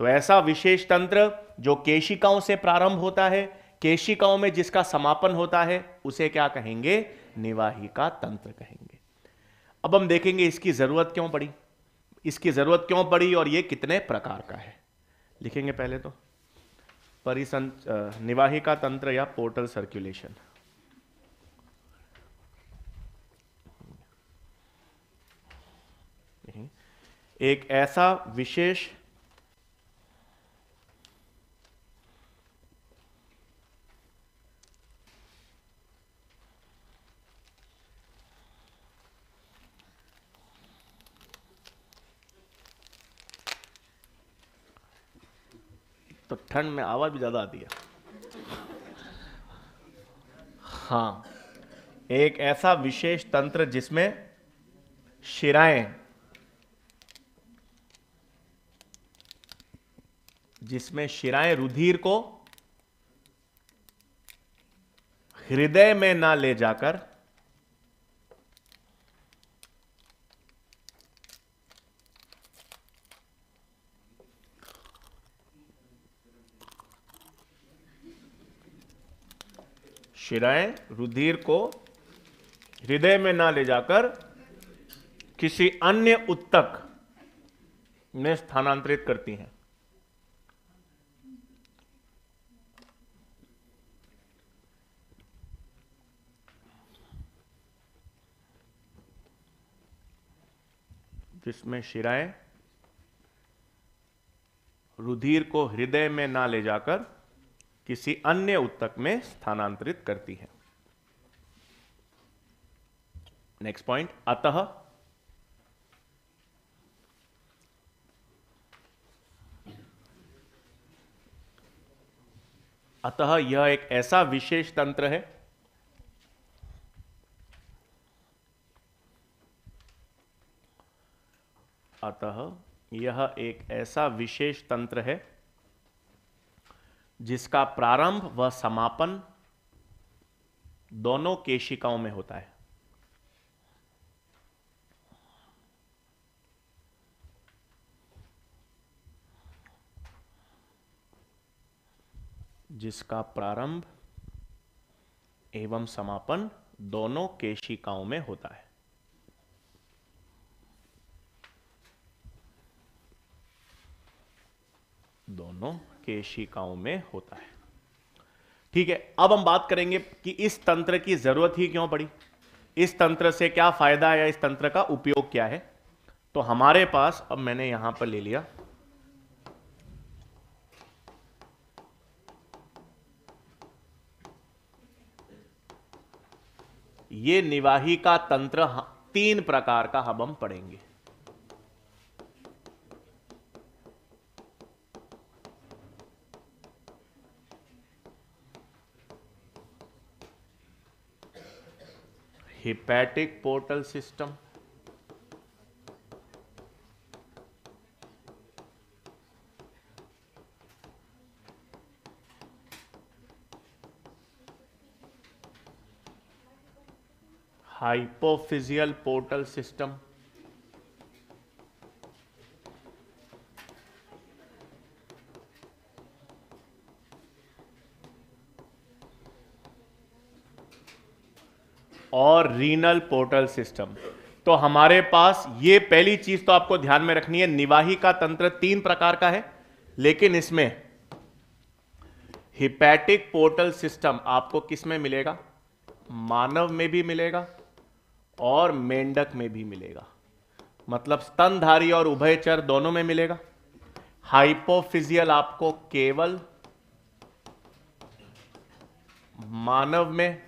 तो ऐसा विशेष तंत्र जो केशिकाओं से प्रारंभ होता है, केशिकाओं में जिसका समापन होता है, उसे क्या कहेंगे? निवाहिका तंत्र कहेंगे। अब हम देखेंगे इसकी जरूरत क्यों पड़ी, और यह कितने प्रकार का है। लिखेंगे पहले तो निवाहिका तंत्र या पोर्टल सर्कुलेशन। एक ऐसा विशेष तो ठंड में आवाज भी ज्यादा आती है। हाँ, एक ऐसा विशेष तंत्र जिसमें शिराएं रुधिर को हृदय में ना ले जाकर किसी अन्य उत्तक में स्थानांतरित करती हैं। जिसमें शिराएं रुधिर को हृदय में ना ले जाकर किसी अन्य उत्तक में स्थानांतरित करती है। नेक्स्ट पॉइंट, अतः यह एक ऐसा विशेष तंत्र है जिसका प्रारंभ व समापन दोनों केशिकाओं में होता है। जिसका प्रारंभ एवं समापन दोनों केशिकाओं में होता है। दोनों केशिकाओं में होता है। ठीक है, अब हम बात करेंगे कि इस तंत्र की जरूरत ही क्यों पड़ी, इस तंत्र से क्या फायदा है या इस तंत्र का उपयोग क्या है। तो हमारे पास, अब मैंने यहां पर ले लिया, ये निवाही का तंत्र 3 प्रकार का हम पढ़ेंगे। Hepatic portal system, hypophyseal portal system, और रीनल पोर्टल सिस्टम। तो हमारे पास ये पहली चीज तो आपको ध्यान में रखनी है, निवाही का तंत्र 3 प्रकार का है, लेकिन इसमें हिपैटिक पोर्टल सिस्टम आपको किस में मिलेगा, मानव में भी मिलेगा और मेंढक में भी मिलेगा, मतलब स्तनधारी और उभयचर दोनों में मिलेगा। हाइपोफिजियल आपको केवल मानव में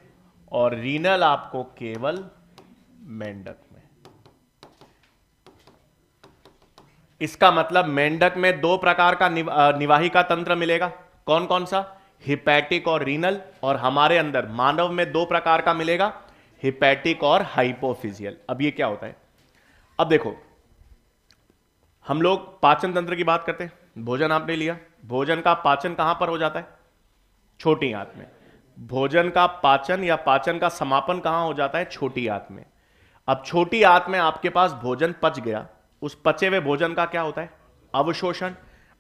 और रीनल आपको केवल मेंढक में। इसका मतलब मेंढक में 2 प्रकार का निवाही का तंत्र मिलेगा, कौन कौन सा, हिपैटिक और रीनल, और हमारे अंदर मानव में 2 प्रकार का मिलेगा, हिपैटिक और हाइपोफिजियल। अब ये क्या होता है, अब देखो हम लोग पाचन तंत्र की बात करते हैं, भोजन आपने लिया, भोजन का पाचन कहां पर हो जाता है, छोटी आंत में। भोजन का पाचन या पाचन का समापन कहां हो जाता है, छोटी आंत में। अब छोटी आंत में आपके पास भोजन पच गया, उस पचे हुए भोजन का क्या होता है, अवशोषण।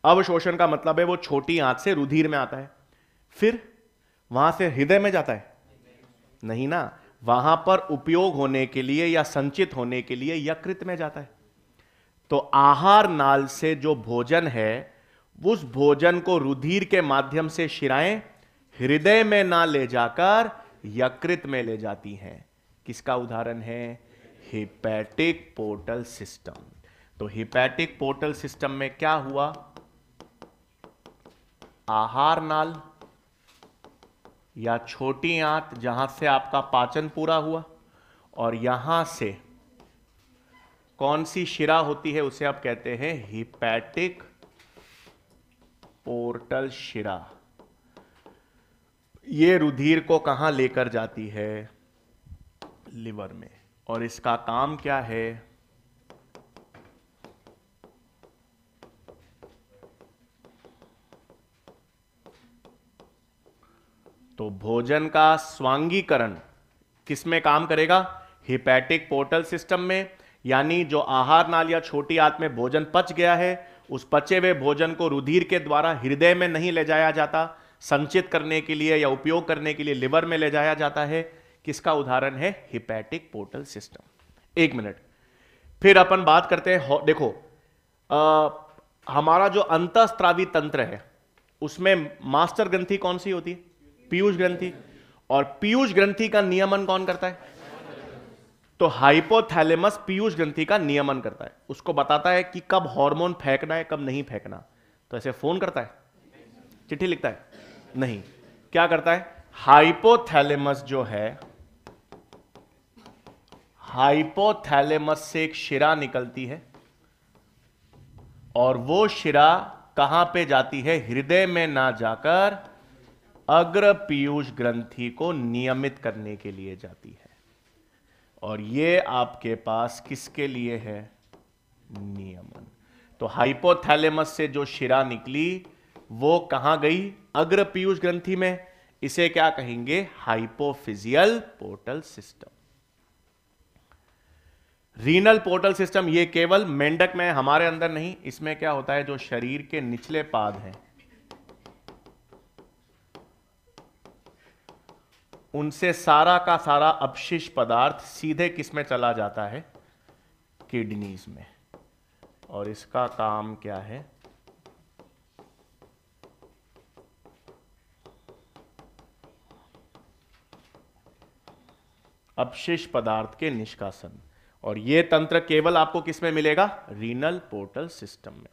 अवशोषण का मतलब है वो छोटी आंत से रुधिर में आता है, फिर वहां से हृदय में जाता है, नहीं ना, वहां पर उपयोग होने के लिए या संचित होने के लिए यकृत में जाता है। तो आहार नाल से जो भोजन है, उस भोजन को रुधिर के माध्यम से शिराएं हृदय में ना ले जाकर यकृत में ले जाती हैं। किसका उदाहरण है, हिपैटिक पोर्टल सिस्टम। तो हिपैटिक पोर्टल सिस्टम में क्या हुआ, आहार नाल या छोटी आंत जहां से आपका पाचन पूरा हुआ, और यहां से कौन सी शिरा होती है, उसे आप कहते हैं हिपैटिक पोर्टल शिरा। ये रुधिर को कहां लेकर जाती है, लिवर में, और इसका काम क्या है, तो भोजन का स्वांगीकरण किस में काम करेगा, हिपैटिक पोर्टल सिस्टम में। यानी जो आहार नाल या छोटी आंत में भोजन पच गया है, उस पचे हुए भोजन को रुधिर के द्वारा हृदय में नहीं ले जाया जाता, संचित करने के लिए या उपयोग करने के लिए लिवर में ले जाया जाता है। किसका उदाहरण है, हिपैटिक पोर्टल सिस्टम। 1 मिनट, फिर अपन बात करते हैं, देखो हमारा जो अंतःस्रावी तंत्र है उसमें मास्टर ग्रंथि कौन सी होती है, पीयूष ग्रंथि। और पीयूष ग्रंथि का नियमन कौन करता है, तो हाइपोथैलेमस पीयूष ग्रंथि का नियमन करता है, उसको बताता है कि कब हार्मोन फेंकना है कब नहीं फेंकना। तो ऐसे फोन करता है, चिट्ठी लिखता है, नहीं, क्या करता है, हाइपोथैलेमस जो है, हाइपोथैलेमस से एक शिरा निकलती है, और वो शिरा कहां पे जाती है, हृदय में ना जाकर अग्र पीयूष ग्रंथि को नियमित करने के लिए जाती है। और ये आपके पास किसके लिए है, नियमन। तो हाइपोथैलेमस से जो शिरा निकली वो कहां गई, अग्र पीयूष ग्रंथि में। इसे क्या कहेंगे, hypophyseal portal system. Renal portal system ये केवल मेंढक में, हमारे अंदर नहीं। इसमें क्या होता है, जो शरीर के निचले पाद हैं उनसे सारा का सारा अपशिष्ट पदार्थ सीधे किस में चला जाता है, किडनीज में। और इसका काम क्या है, अपशिष्ट पदार्थ के निष्कासन। और यह तंत्र केवल आपको किसमें मिलेगा? रीनल पोर्टल सिस्टम में।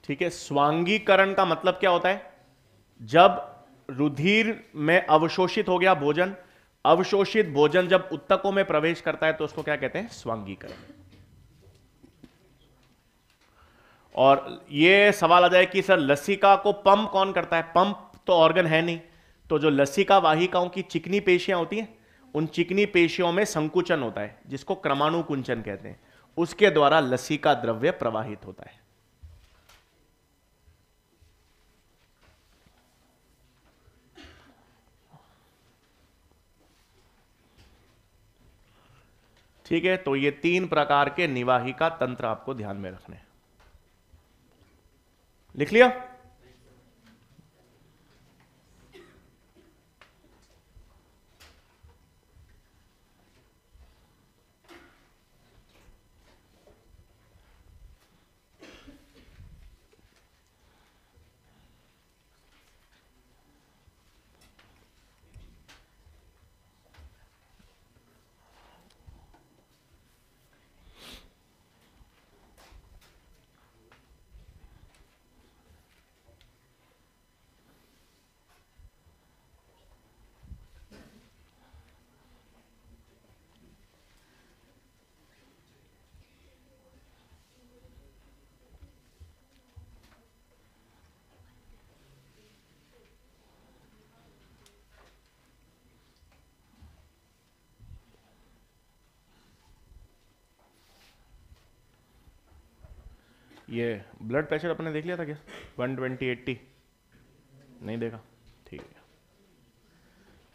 ठीक है, स्वांगीकरण का मतलब क्या होता है? जब रुधिर में अवशोषित हो गया भोजन, अवशोषित भोजन जब उत्तकों में प्रवेश करता है तो उसको क्या कहते हैं? स्वांगीकरण। और यह सवाल आ जाए कि सर लसिका को पंप कौन करता है? पंप तो ऑर्गन है नहीं, तो जो लसिका वाहिकाओं की चिकनी पेशियां होती हैं, उन चिकनी पेशियों में संकुचन होता है जिसको क्रमाणुकुंचन कहते हैं, उसके द्वारा लसिका द्रव्य प्रवाहित होता है। ठीक है, तो ये 3 प्रकार के निवाहिका तंत्र आपको ध्यान में रखने हैं। लिख लिया? ये ब्लड प्रेशर अपने देख लिया था क्या? 120 80 नहीं देखा? ठीक है,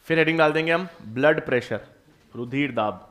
फिर हेडिंग डाल देंगे हम ब्लड प्रेशर, रुधिर दाब।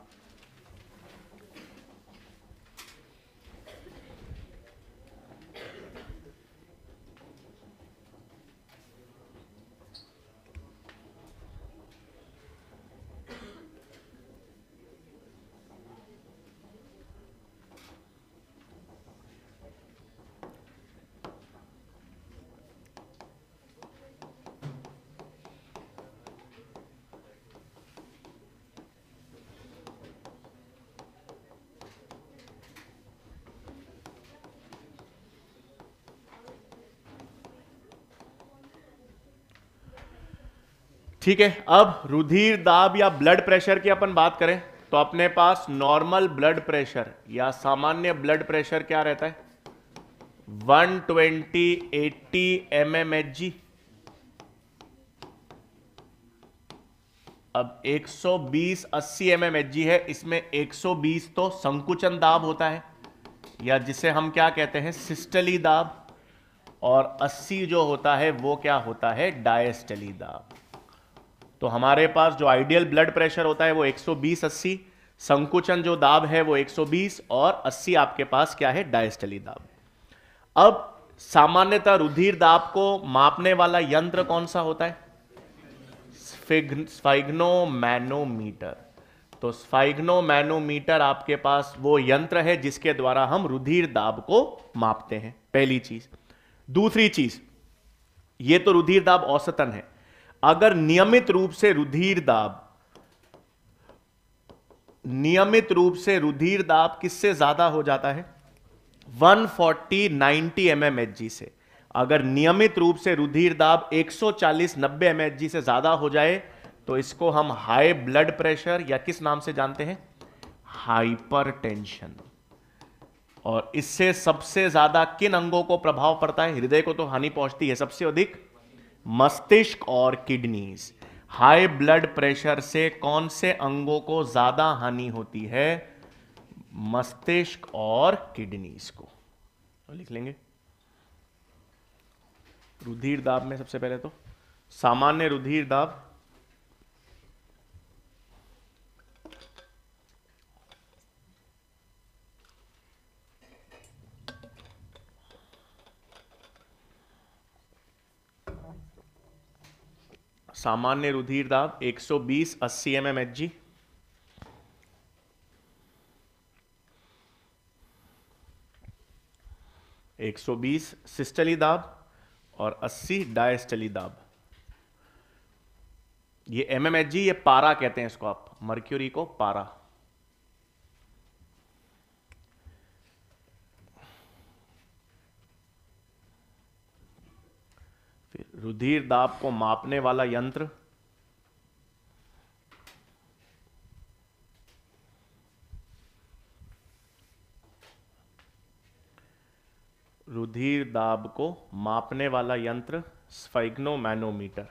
ठीक है, अब रुधिर दाब या ब्लड प्रेशर की अपन बात करें तो अपने पास नॉर्मल ब्लड प्रेशर या सामान्य ब्लड प्रेशर क्या रहता है? 120/80 mmHg। अब 120/80 mmHg है, इसमें 120 तो संकुचन दाब होता है या जिसे हम क्या कहते हैं, सिस्टली दाब, और 80 जो होता है वो क्या होता है, डायस्टली दाब। तो हमारे पास जो आइडियल ब्लड प्रेशर होता है वो 120/80, संकुचन जो दाब है वो 120, और 80 आपके पास क्या है, डायस्टली दाब। अब सामान्यतः रुधिर दाब को मापने वाला यंत्र कौन सा होता है? स्फिग्नोमैनोमीटर। तो स्फिग्नोमैनोमीटर आपके पास वो यंत्र है जिसके द्वारा हम रुधिर दाब को मापते हैं, पहली चीज। दूसरी चीज, ये तो रुधिर दाब औसतन है। अगर नियमित रूप से रुधिर दाब किससे ज्यादा हो जाता है? 140/90 mmHg से। अगर नियमित रूप से रुधिर दाब 140/90 mmHg से ज्यादा हो जाए तो इसको हम हाई ब्लड प्रेशर या किस नाम से जानते हैं? हाइपरटेंशन। और इससे सबसे ज्यादा किन अंगों को प्रभाव पड़ता है? हृदय को तो हानि पहुंचती है सबसे अधिक, मस्तिष्क और किडनीज। हाई ब्लड प्रेशर से कौन से अंगों को ज्यादा हानि होती है? मस्तिष्क और किडनीज को। तो लिख लेंगे रुधिर दाब में सबसे पहले तो सामान्य रुधिर दाब सामान्य रुधिर दाब 120/80 mmHg। एक 120 सिस्टली दाब और 80 डायस्टली दाब। ये mmHg, ये पारा कहते हैं इसको, आप मर्क्यूरी को पारा। फिर रुधिर दाब को मापने वाला यंत्र स्फिग्नोमैनोमीटर।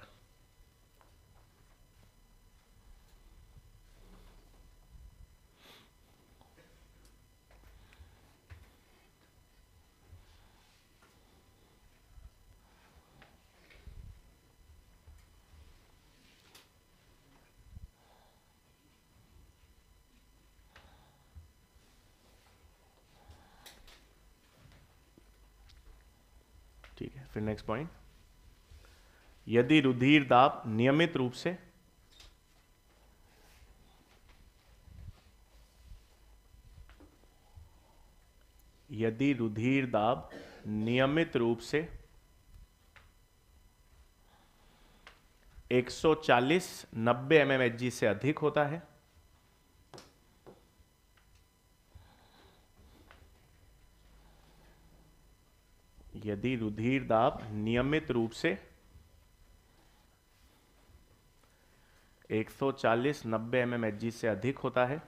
ठीक है, फिर नेक्स्ट पॉइंट, यदि रुधिर दाब नियमित रूप से यदि रुधिर दाब नियमित रूप से 140/90 mmHg से अधिक होता है, यदि रुधिर दाब नियमित रूप से 140/90 mmHg से अधिक होता है,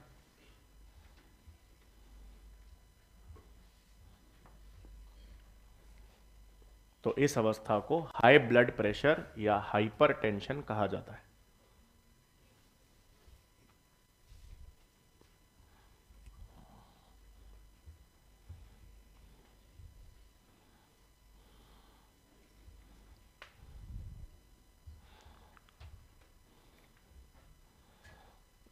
तो इस अवस्था को हाई ब्लड प्रेशर या हाइपरटेंशन कहा जाता है।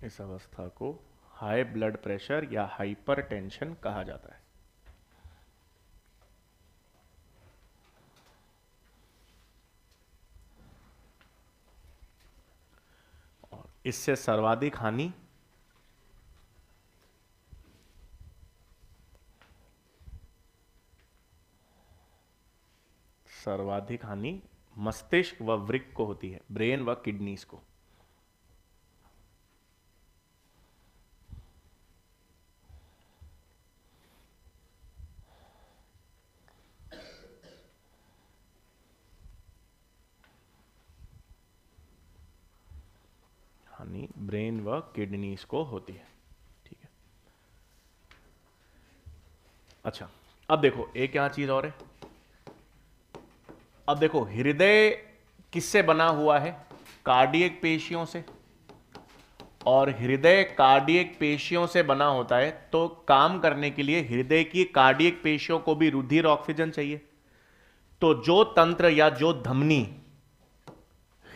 इस अवस्था को हाई ब्लड प्रेशर या हाइपरटेंशन कहा जाता है। और इससे सर्वाधिक हानि मस्तिष्क व वृक्क को होती है, ब्रेन व किडनीज को। हानि ब्रेन व किडनीज को होती है। अच्छा, अब देखो एक यहां चीज और है। अब देखो हृदय किससे बना हुआ है? कार्डियक पेशियों से। और हृदय कार्डियक पेशियों से बना होता है, तो काम करने के लिए हृदय की कार्डियक पेशियों को भी रुधिर ऑक्सीजन चाहिए। तो जो तंत्र या जो धमनी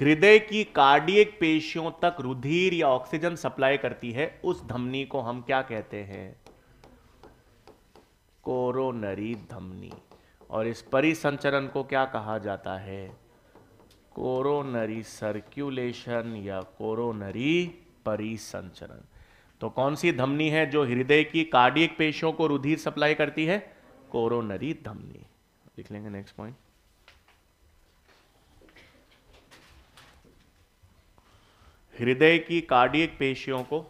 हृदय की कार्डियक पेशियों तक रुधिर या ऑक्सीजन सप्लाई करती है, उस धमनी को हम क्या कहते हैं? कोरोनरी धमनी। और इस परिसंचरण को क्या कहा जाता है? कोरोनरी सर्कुलेशन या कोरोनरी परिसंचरण। तो कौन सी धमनी है जो हृदय की कार्डियक पेशियों को रुधिर सप्लाई करती है? कोरोनरी धमनी। लिख लेंगे नेक्स्ट पॉइंट। हृदय की कार्डियक पेशियों को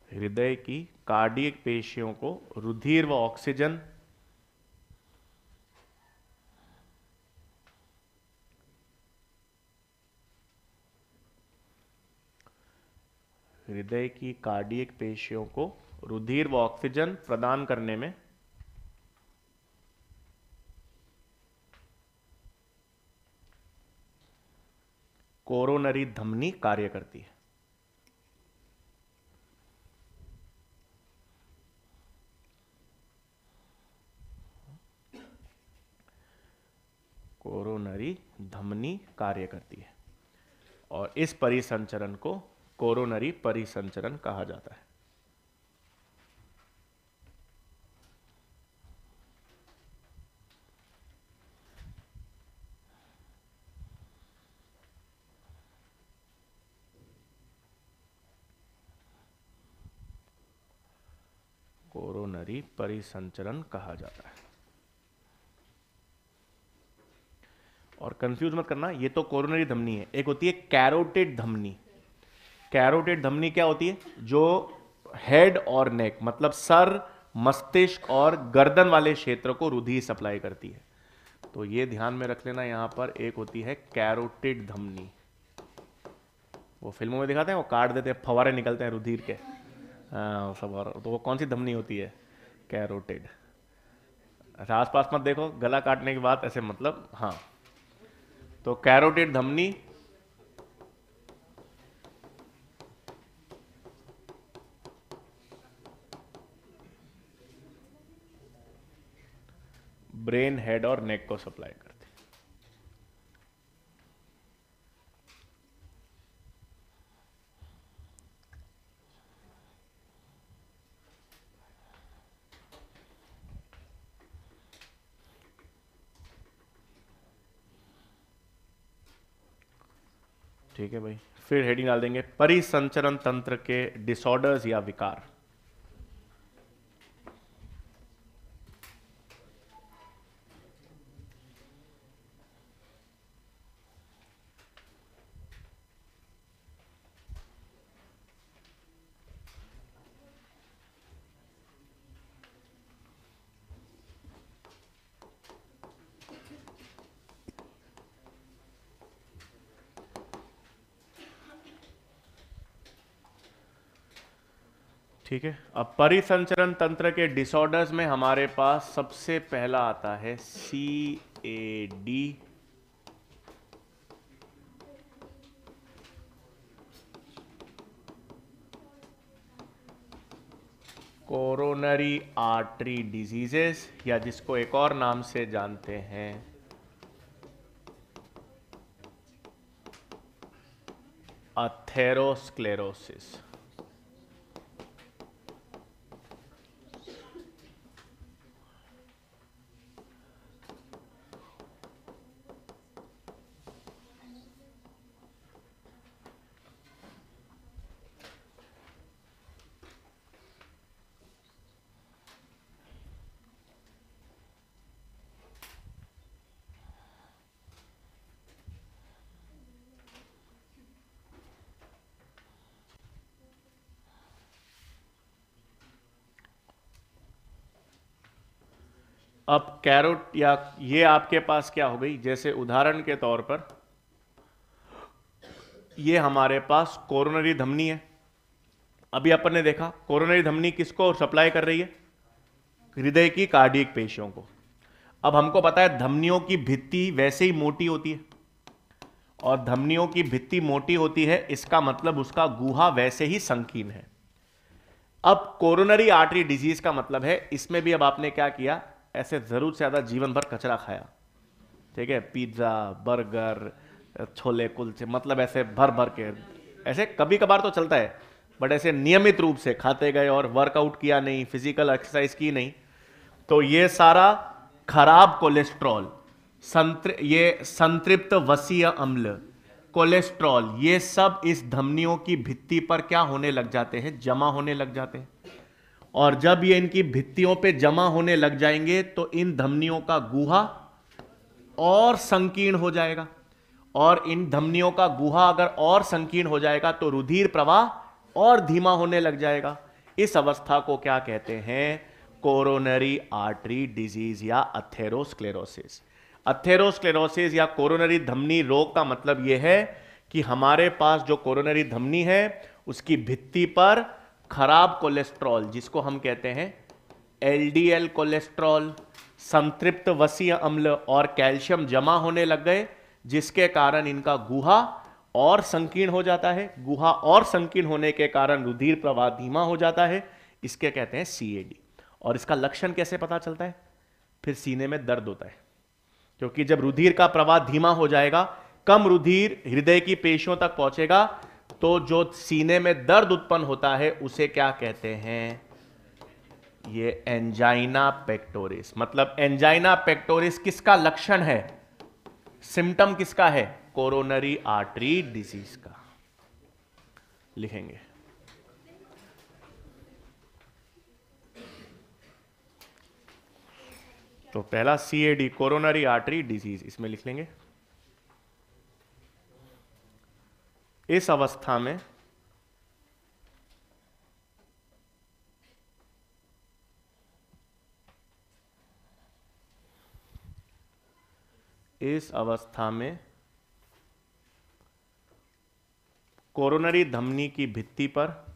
हृदय की कार्डियक पेशियों को रुधिर व ऑक्सीजन हृदय की कार्डियक पेशियों को रुधिर व ऑक्सीजन प्रदान करने में कोरोनरी धमनी कार्य करती है। कोरोनरी धमनी कार्य करती है और इस परिसंचरण को कोरोनरी परिसंचरण कहा जाता है। कोरोनरी परिसंचरण कहा जाता है। और कंफ्यूज मत करना, ये तो कोरोनरी धमनी है, एक होती है कैरोटिड धमनी। कैरोटिड धमनी क्या होती है? जो हेड और नेक मतलब सर, मस्तिष्क और गर्दन वाले क्षेत्र को रुधिर सप्लाई करती है। तो ये ध्यान में रख लेना, यहां पर एक होती है कैरोटिड धमनी। वो फिल्मों में दिखाते हैं, वो काट देते हैं, फवारे निकलते हैं रुधिर के। हाँ सब। और तो वो कौन सी धमनी होती है? कैरोटिड। अच्छा आसपास मत देखो, गला काटने की बात ऐसे मतलब, हाँ। तो कैरोटिड धमनी ब्रेन, हेड और नेक को सप्लाई करती है। ठीक है भाई, फिर हेडिंग डाल देंगे परिसंचरण तंत्र के डिसऑर्डर्स या विकार। ठीक है, अब परिसंचरण तंत्र के डिसऑर्डर्स में हमारे पास सबसे पहला आता है CAD, कोरोनरी आर्टरी डिजीजेस, या जिसको एक और नाम से जानते हैं अथेरोस्क्लेरोसिस। अब कैरोट या ये आपके पास क्या हो गई, जैसे उदाहरण के तौर पर ये हमारे पास कोरोनरी धमनी है। अभी अपन ने देखा कोरोनरी धमनी किसको सप्लाई कर रही है, हृदय की कार्डियक पेशियों को। अब हमको पता है धमनियों की भित्ति वैसे ही मोटी होती है, और धमनियों की भित्ति मोटी होती है, इसका मतलब उसका गुहा वैसे ही संकीर्ण है। अब कोरोनरी आर्टरी डिजीज का मतलब है, इसमें भी अब आपने क्या किया, ऐसे जरूर से ज्यादा जीवन भर कचरा खाया, ठीक है, पिज्जा बर्गर छोले कुलचे, मतलब ऐसे भर भर के, ऐसे कभी कभार तो चलता है, बट ऐसे नियमित रूप से खाते गए और वर्कआउट किया नहीं, फिजिकल एक्सरसाइज की नहीं, तो ये सारा खराब कोलेस्ट्रॉल, ये संतृप्त वसीय अम्ल, कोलेस्ट्रॉल, ये सब इस धमनियों की भित्ति पर क्या होने लग जाते हैं, जमा होने लग जाते हैं। और जब ये इनकी भित्तियों पे जमा होने लग जाएंगे तो इन धमनियों का गुहा और संकीर्ण हो जाएगा, और इन धमनियों का गुहा अगर और संकीर्ण हो जाएगा तो रुधिर प्रवाह और धीमा होने लग जाएगा। इस अवस्था को क्या कहते हैं, कोरोनरी आर्टरी डिजीज या अथेरोस्क्लेरोसिस। अथेरोस्क्लेरोसिस या कोरोनरी धमनी रोग का मतलब यह है कि हमारे पास जो कोरोनरी धमनी है उसकी भित्ति पर खराब कोलेस्ट्रॉल, जिसको हम कहते हैं एलडीएल कोलेस्ट्रॉल, संतृप्त वसीय अम्ल और कैल्शियम जमा होने लग गए, जिसके कारण इनका गुहा और संकीर्ण हो जाता है। गुहा और संकीर्ण होने के कारण रुधिर प्रवाह धीमा हो जाता है, इसके कहते हैं सीएडी। और इसका लक्षण कैसे पता चलता है, फिर सीने में दर्द होता है, क्योंकि जब रुधिर का प्रवाह धीमा हो जाएगा, कम रुधिर हृदय की पेशियों तक पहुंचेगा, तो जो सीने में दर्द उत्पन्न होता है उसे क्या कहते हैं, ये एंजाइना पेक्टोरिस। मतलब एंजाइना पेक्टोरिस किसका लक्षण है, सिम्टम किसका है, कोरोनरी आर्टरी डिजीज का। लिखेंगे तो पहला सीएडी कोरोनरी आर्टरी डिजीज, इसमें लिख लेंगे। इस अवस्था में कोरोनरी धमनी की भित्ति पर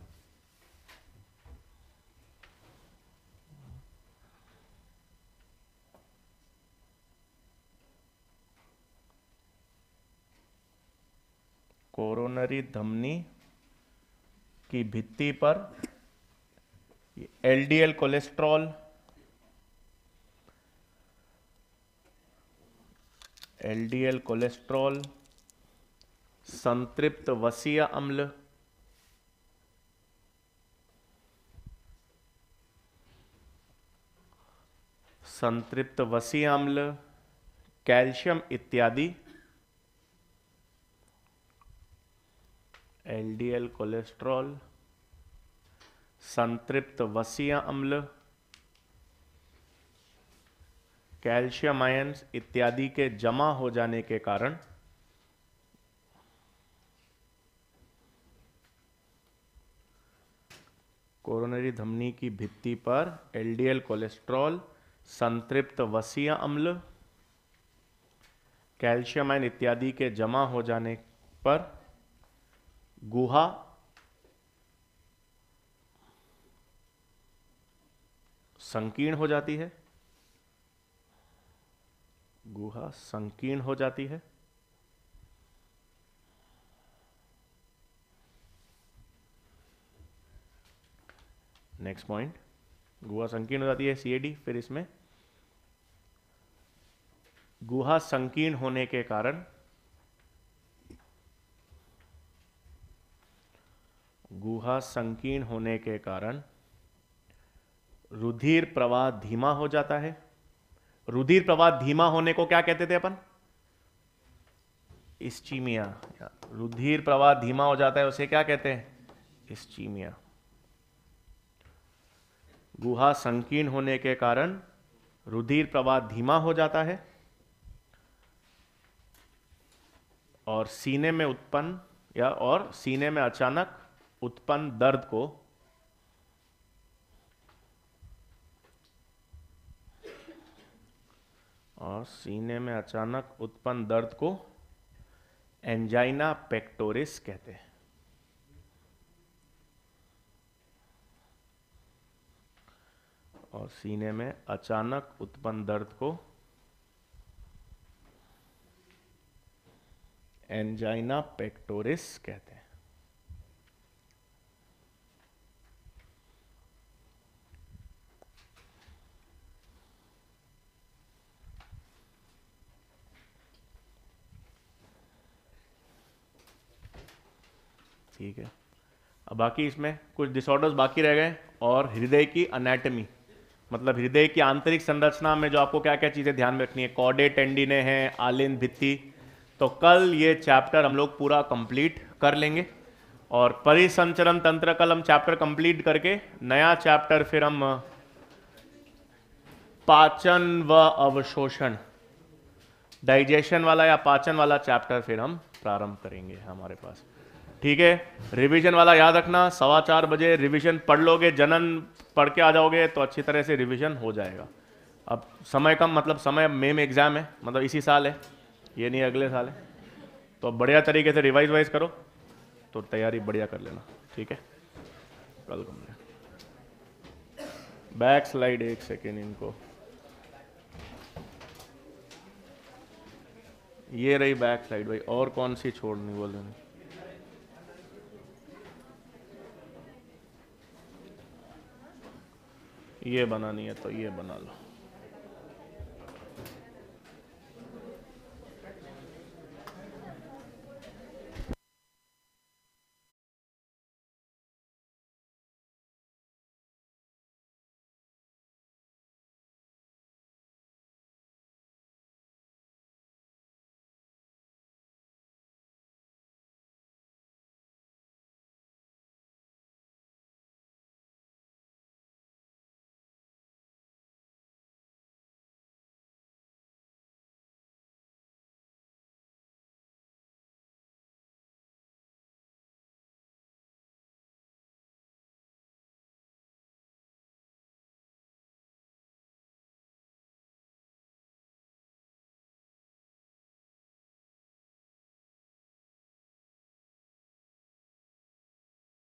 कोरोनरी धमनी की भित्ति पर एलडीएल कोलेस्ट्रॉल, संतृप्त वसीय अम्ल, कैल्शियम इत्यादि, एलडीएल कोलेस्ट्रॉल, संतृप्त वसीय अम्ल, कैल्शियम आयंस इत्यादि के जमा हो जाने के कारण कोरोनरी धमनी की भित्ति पर एलडीएल कोलेस्ट्रॉल, संतृप्त वसीय अम्ल, कैल्शियम आयन इत्यादि के जमा हो जाने पर गुहा संकीर्ण हो जाती है, गुहा संकीर्ण हो जाती है। नेक्स्ट पॉइंट, गुहा संकीर्ण हो जाती है, सीएडी। फिर इसमें गुहा संकीर्ण होने के कारण रुधिर प्रवाह धीमा हो जाता है। रुधिर प्रवाह धीमा होने को क्या कहते थे अपन, इस्चीमिया। रुधिर प्रवाह धीमा हो जाता है उसे क्या कहते हैं, इस्चीमिया। गुहा संकीर्ण होने के कारण रुधिर प्रवाह धीमा हो जाता है और सीने में अचानक उत्पन्न दर्द को और सीने में अचानक उत्पन्न दर्द को एंजाइना पेक्टोरिस कहते हैं। और सीने में अचानक उत्पन्न दर्द को एंजाइना पेक्टोरिस कहते हैं। ठीक है, अब बाकी इसमें कुछ डिसऑर्डर्स बाकी रह गए। और हृदय की एनाटॉमी, मतलब हृदय की आंतरिक संरचना में जो आपको क्या क्या चीज़ें ध्यान में रखनी है, कॉर्डे टेंडिने हैं, आलिन भित्ति, तो कल ये चैप्टर हम लोग पूरा कंप्लीट कर लेंगे। और परिसंचरण तंत्र कल हम चैप्टर कंप्लीट करके नया चैप्टर फिर हम पाचन व अवशोषण, डाइजेशन वाला या पाचन वाला चैप्टर फिर हम प्रारंभ करेंगे हमारे पास। ठीक है, रिवीजन वाला याद रखना, 4:15 बजे रिवीजन पढ़ लोगे, जनन पढ़ के आ जाओगे तो अच्छी तरह से रिवीजन हो जाएगा। अब समय कम, मतलब समय मई में एग्जाम है, मतलब इसी साल है, ये नहीं अगले साल है, तो बढ़िया तरीके से रिवाइज वाइज करो तो तैयारी बढ़िया कर लेना। ठीक है, कल कम बैक स्लाइड 1 सेकेंड, इनको ये रही बैक साइड भाई, और कौन सी छोड़नी बोल रहे? ये बनानी है तो ये बना लो।